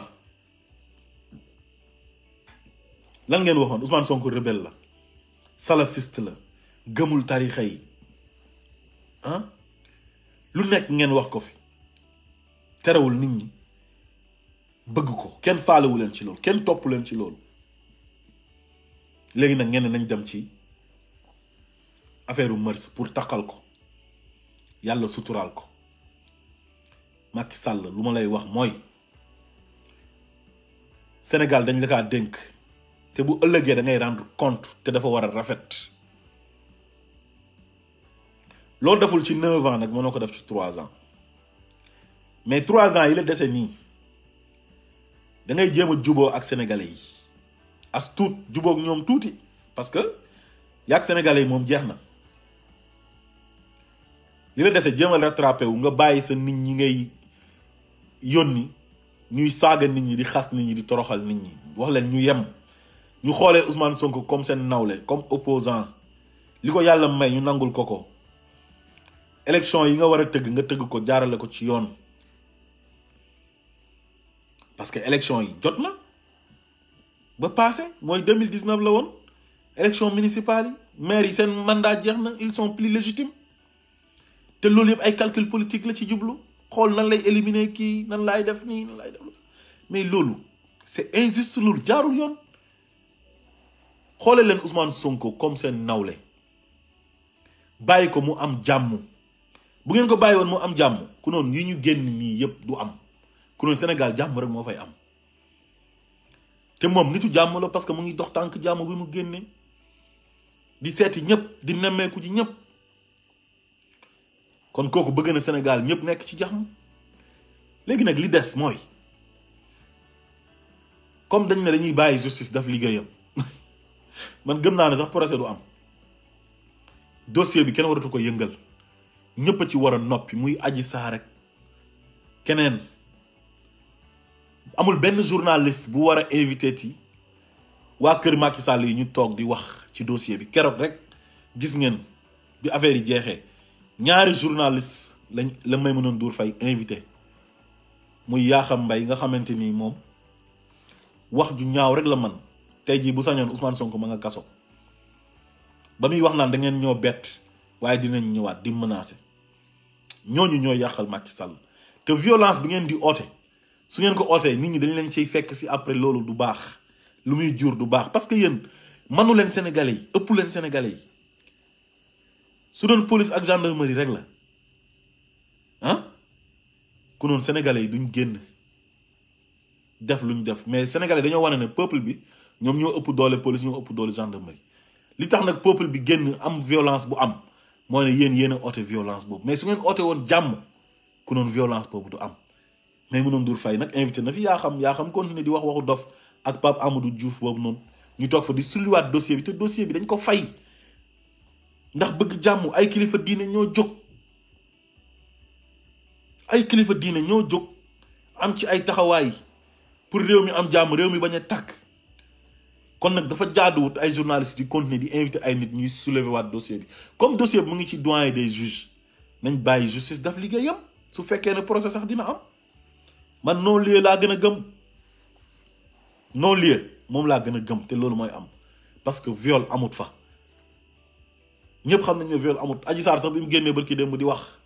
lan ngeen waxoon? Ousmane Sonko rebelle la, salafiste la, gëmul tarixa yi, lu nekk ngeen wax ko fi. terewul nit ñi bëgg ko, kenn faalewu leen ci loolu, kenn topp leen ci loolu. léegi nag ngeen nañ dem ci affaire mœurs pour takkal ko, yàlla suturaal ko. Macky Sall lu ma lay wax mooy Sénégal dañ la kaa dénk, te bu ëllëgee da ngay rendre compte, te dafa war a rafet. loolu deful ci 9 ans nag mënoo ko def ci 3 ans, mais 3 ans yi la dese nii da ngay jéem a juboo ak sénégalais yi as tuut, juboo ak ñoom tuuti, parce que yaag sénégalais yi moom jeex na. li la dese jéem a rattrapé wu, nga bàyyi sa nit ñi ngay yónni ñuy saaga nit ñi, di xas nit ñi, di toroxal nit ñi. wax leen ñu yem, ñu xoolee Ousmane Sonko comme seen nawle, comme opposant, li ko yàlla may ñu nangul ko. élection yi nga war a tëgg nga tëgg ko, jaarale ko ci yoon, parce que élection yi jot na ba passé, mooy 2019 la woon. élection municipale yi, maire yi seen mandat jeex na, ils sont plus légitimes. te loolu yëpp ay calcul politique la ci jublu, xool nan lay éliminer kii, nan laay def nii, nan laay def. mais loolu c'est injuste, loolu jaarul yoon. xoole leen Ousmane Sonko comme seen nawle, bàyyi ko mu am jàmm. bu ngeen ko bàyyi woon mu am jàmm, ku noonu yi ñu génn nii yëpp du am. ku noonu Sénégal jàmm rek moo fay am. te moom nitu jàmm la, parce que mu ngi dox tànk jàmm bi mu génne, di seeti ñëpp, di nemmeeku ci ñëpp. kon kooku bëgg na Sénégal ñëpp nekk ci jàmm. léegi nag li des mooy, comme dañ ne dañuy bàyyi justice daf liggéeyam, man gëm naa ne sax procès du am. dossier bi kenn waratu ko yëngal, ñëpp a ci war a noppi, muy Adji Sarr rek keneen. amul benn journaliste bu war a invité ti waa kër Macky Sall yi ñu toog di wax ci dossier bi. keroog rek gis ngeen bi affaire yi jeexee, ñaari journaliste la Maïmouna Ndour Faye invité, muy Yakham Mbaye nga xamante ni moom wax ju ñaaw rek la man. tey jii bu sañoon Ousmane Sonko ma nga kaso. ba muy wax naan da ngeen ñoo bett waaye dinañ ñëwaat, di menacer. ñooñu ñoo yàqal Macky Sall. te violence bi ngeen di oote, su ngeen ko ootee nit ñi dañ leen ciy fekk si après, loolu du baax. lu muy jur du baax, parce que yéen manu leen sénégalais yi, ëpp leen sénégalais yi. su doon police ak gendarmerie rek la ku noonu sénégalais yi duñ génn def luñ def. mais sénégalais dañoo wane ne peuple bi ñoom ñoo ëpp doole police, ñoo ëpp doole gendarmerie. li tax nag peuple bi génn am violence bu am, mooy ne yéen a oote violence boobu. mais su ngeen oote woon jàmm, ku noonu violence boobu du am. mais Maïmouna Ndour Faye nag invité na fi yaa xam continuer di wax waxu dof ak Pape Amadou Diouf boobu noonu, ñu toog fa di sulliwaat dossier bi. te dossier bi dañ ko fay ndax bëgg jàmm. ay kilifa diine ñoo jóg, am ci ay taxawaay pour réew mi am jàmm, réew mi bañ a tàkk. kon nag dafa jaaduwut ay journalistes di continuer di invité ay nit ñuy soulever waat dossier bi. comme dossier bi mu ngi ci doyen des juges, nañ bàyyi justice daf liggéeyam. su fekkee ne procès sax dina am, man non-lieu laa gën a gëm. non-lieu moom laa gën a gëm, te loolu mooy am, parce que viol amut fa. ñëpp xam nañ ne viol amut. Adji Sarr sax bi mu génnee barki démb di wax,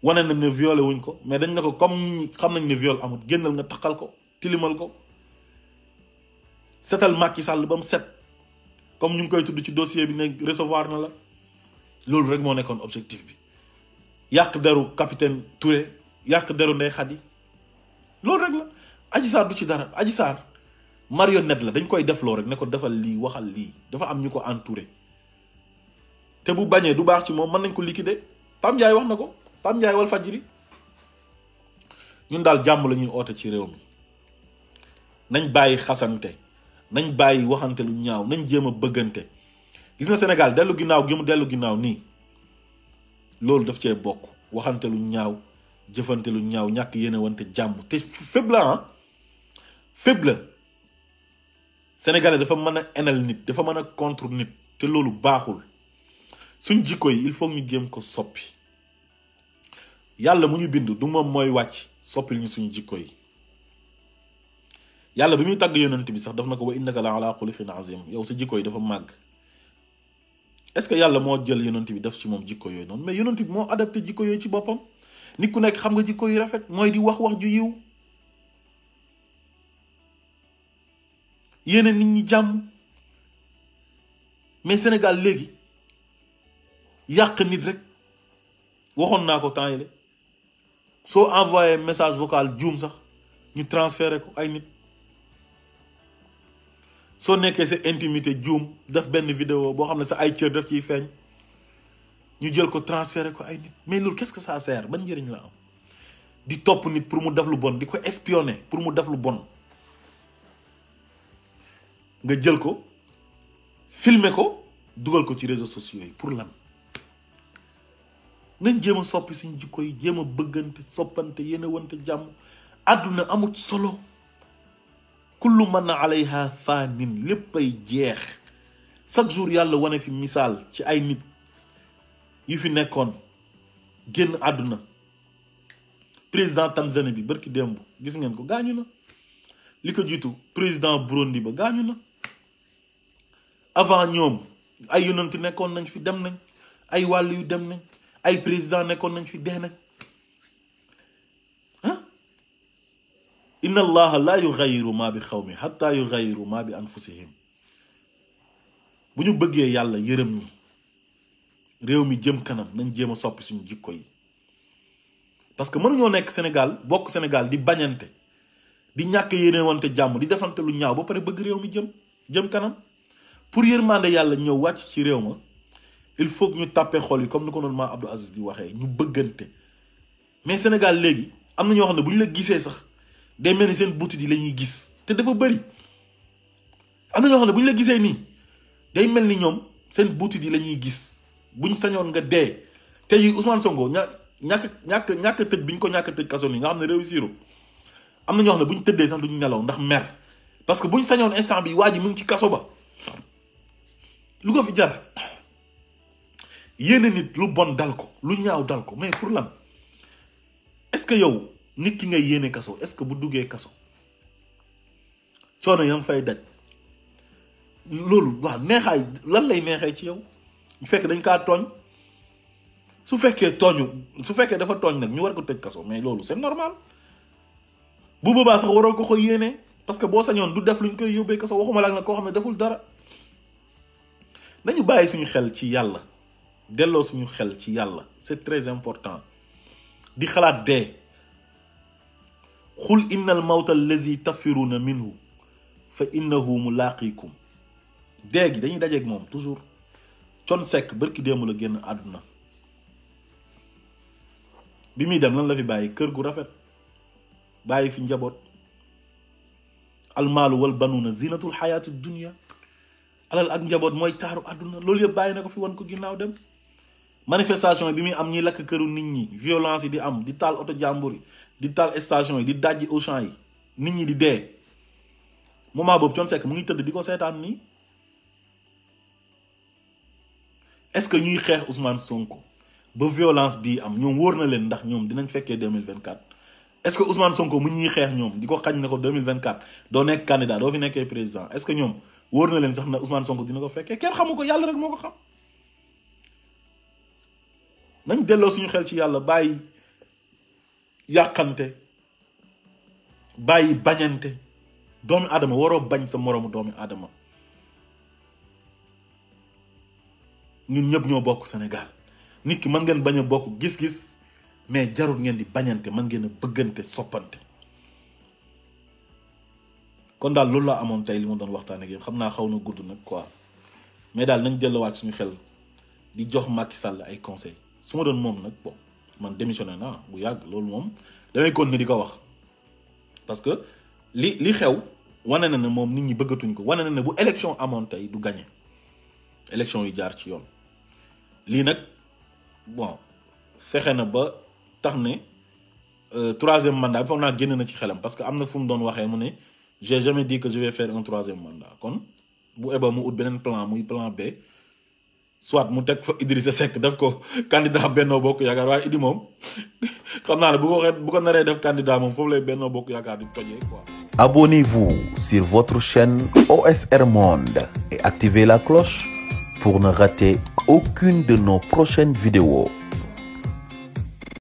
wane na ne violé wuñ ko, mais dañ ne ko comme nit ñi xam nañ ne viol amut, génnal nga taxal ko, tilimal ko, setal Macky Sall ba mu set, comme ñu ngi koy tudd ci dossier bi ne recevoir na la. loolu rek moo nekkoon objectif bi. yàq deru capitaine Touré, yàq deru Ndeye Khady, loolu rek la. Adji Sarr du ci dara. Adji Sarr marionnette la, dañ koy defloo rek ne ko defal lii, waxal lii. dafa am ñu ko entouré. te bu bañee du baax ci moom mën nañ ko liquider. Pam Ndiaye wax na ko, Pam Ndiaye wal fajiri. Ñun daal jàmm la ñuy oote ci réew mi nañ bàyyi xasante nañ bàyyi waxante lu ñaaw nañ jéem a bëggante. Gis na Sénégal dellu ginnaaw gi mu dellu ginnaaw nii loolu daf cee bokk waxante lu ñaaw jëfante lu ñaaw ñàkk yéene wante jàmm te faible la faible sénégalais dafa mën a enal nit dafa mën a contre nit te loolu baaxul. Suñ jikko yi il faut ñu jéem ko soppi. Yàlla mu ñu bind du moom mooy wàcc soppil ñu suñu jikko yi. Yàlla bi muy tàgg yonent bi sax daf na ko wa innaka la ala xuluqin azim yow sa jikko yi dafa màgg. Est-ce que yàlla moo jël yonent bi def ci moom jikko yooyu noonu mais yonent bi moo adapté jikko yooyu ci boppam. Nit ku nekk xam nga jikko yu rafet mooy di wax ju yiw yéene nit ñi jàmm mais Sénégal léegi yàq nit rek waxoon naa ko temps yële soo envoyé message vocal juum sax ñu transféré ko ay nit soo nekkee sa intimité juum def benn vidéo boo xam ne sa ay cër daf ciy feeñ ñu jël ko transféré ko ay nit mais loolu qu'est-ce que ça sert ban njëriñ la am di topp nit pour mu def lu bon di ko espionner pour mu def lu bon nga jël ko filmer ko dugal ko ci réseaux sociaux yi pour lan. nañ jéem a soppi suñ jikko yi jéem a bëggante soppante yéene wante jàmm àdduna amut solo kullu man alayha fanin léppay jeex chaque jour yàlla wane fi misaal ci ay nit yu fi nekkoon génn àdduna. Président Tanzanie bi barki démb gis ngeen ko gaañu na li ko jiitu président Burundi ba gaañu na avant ñoom ay yonent nekkoon nañ fi dem nañ ay wàll yu dem nañ ay président nekkoon nañ fi dee nañ ah inna allaha la yughayyiru ma bi xawmi hatta yughayyiru ma bi anfusihim. Bu ñu bëggee yàlla yërëm ñi réew mi jëm kanam nañ jéem a soppi suñu jikko yi parce que mënuñoo nekk Sénégal bokk Sénégal di bañante di ñàkk yéene wante jàmm di defante lu ñaaw ba pare bëgg réew mi jëm kanam. Pour yërmande yàlla ñëw wàcc ci réew ma il faut que ñu tàppee xol yi comme ni ko noonu maa Abdou Aziz di waxee ñu bëggante mais Sénégal léegi am na ñoo xam ne bu ñu la gisee sax day mel ni seen butit yi la ñuy gis te dafa bëri. Am na ñoo xam ne bu ñu la gisee nii day mel ni ñoom seen butit yi la ñuy gis buñ sañoon nga dee te yi Ousmane Sonko ñàkk tëj bi ñu ko ñàkk tëj kaso nii nga xam ne réussir am na ñoo xam ne bu ñu tëddee sax duñu nelaw ndax mer parce que buñ sañoon instant bi waa ji mu ngi ci kaso ba. Lu ko fi jar yéene nit lu bon dal ko lu ñaaw dal ko mais pour lan est-ce que yow nit ki nga yéene kaso est-ce que bu duggee kaso coono yam fay daj loolu waaw neexaay lan lay neexee ci yow bu fekkee dañ kaa tooñ su fekkee dafa tooñ nag ñu war ko tëj kaso mais loolu c'est normal bu boobaa sax waroo ko yéene parce que boo sañoon du def luñ koy yóbbee kaso waxuma la nag koo xam ne deful dara. Nañu bàyyi suñu xel ci yàlla delloo suñu xel ci yàlla c'est très important di xalaat dee xul innal mawta allazi tafiruna minhu fa innahu mulaqikum dee gi dañuy dajeeg moom toujours. Thione Seck barki démb la génn àdduna bi muy dem lan la fi bàyyi kër gu rafet bàyyi fi njaboot almaalu wal banuuna zinatul xayaati dunya alal ak njaboot mooy taaru àdduna loolu yëpp bàyyi na ko fi wan ko ginnaaw dem. Manifestation bi muy am ñuy lakk këru nit ñi violence yi di am di taal oto jàmbur yi di taal station yi di dajji Auchan yi nit ñi di dee moment boobu Thione Seck mu ngi tëdd di ko seetaan nii. Est-ce que ñuy xeex Ousmane Sonko ba violence bii am ñoom wóor na leen ndax ñoom dinañ fekkee 2024 est-ce que Ousmane Sonko mu ñuy xeex ñoom di ko xañ na ko 2024 doo nekk candidat doo fi nekkee président est-ce que ñoom wóor na leen sax na Ousmane Sonko dina ko fekkee kenn xamu ko yàlla rek moo ko xam. Nañ delloo suñu xel ci yàlla bàyyi yàqante bàyyi bañante doomi aadama waroo bañ sa moroomu doomi aadama. Ñun ñëpp ñoo bokk Sénégal nit ki mën ngeen bañ a bokk gis-gis mais jarul ngeen di bañante mën ngeen a bëggante soppante. Kon daal loolu laa amoon tey li ma doon waxtaan ak yéen xam naa xaw na gudd nag quoi mais daal nañ delluwaat suñu xel di jox Macky Sall ay conseils su ma doon moom nag bon man démissionné naa bu yàgg loolu moom damay continuer di ko wax parce que li xew wane na ne moom nit ñi bëggatuñ ko wane na ne bu élection amoon tey du gagné élection yi jaar ci yoon lii nag bon fexe na ba tax ne troisième mandat bi foog naa génn na ci xelam parce que am na fu mu doon waxee mu ne j'ai jamais dit que je vais faire un troisième mandat kon bu eba mu ut beneen plan muy plan B soit mu teg fa Idrissa Seck def ko candidat Benno Bokk Yaakaar waaye Idi moom xam naa ne bu ko naree def candidat moom foofu lay Benno Bokk Yaakaar di tojee quoi. Abonnez-vous sur votre chaîne OSR Monde et activez la cloche pour ne rater aucune de nos prochaines vidéos.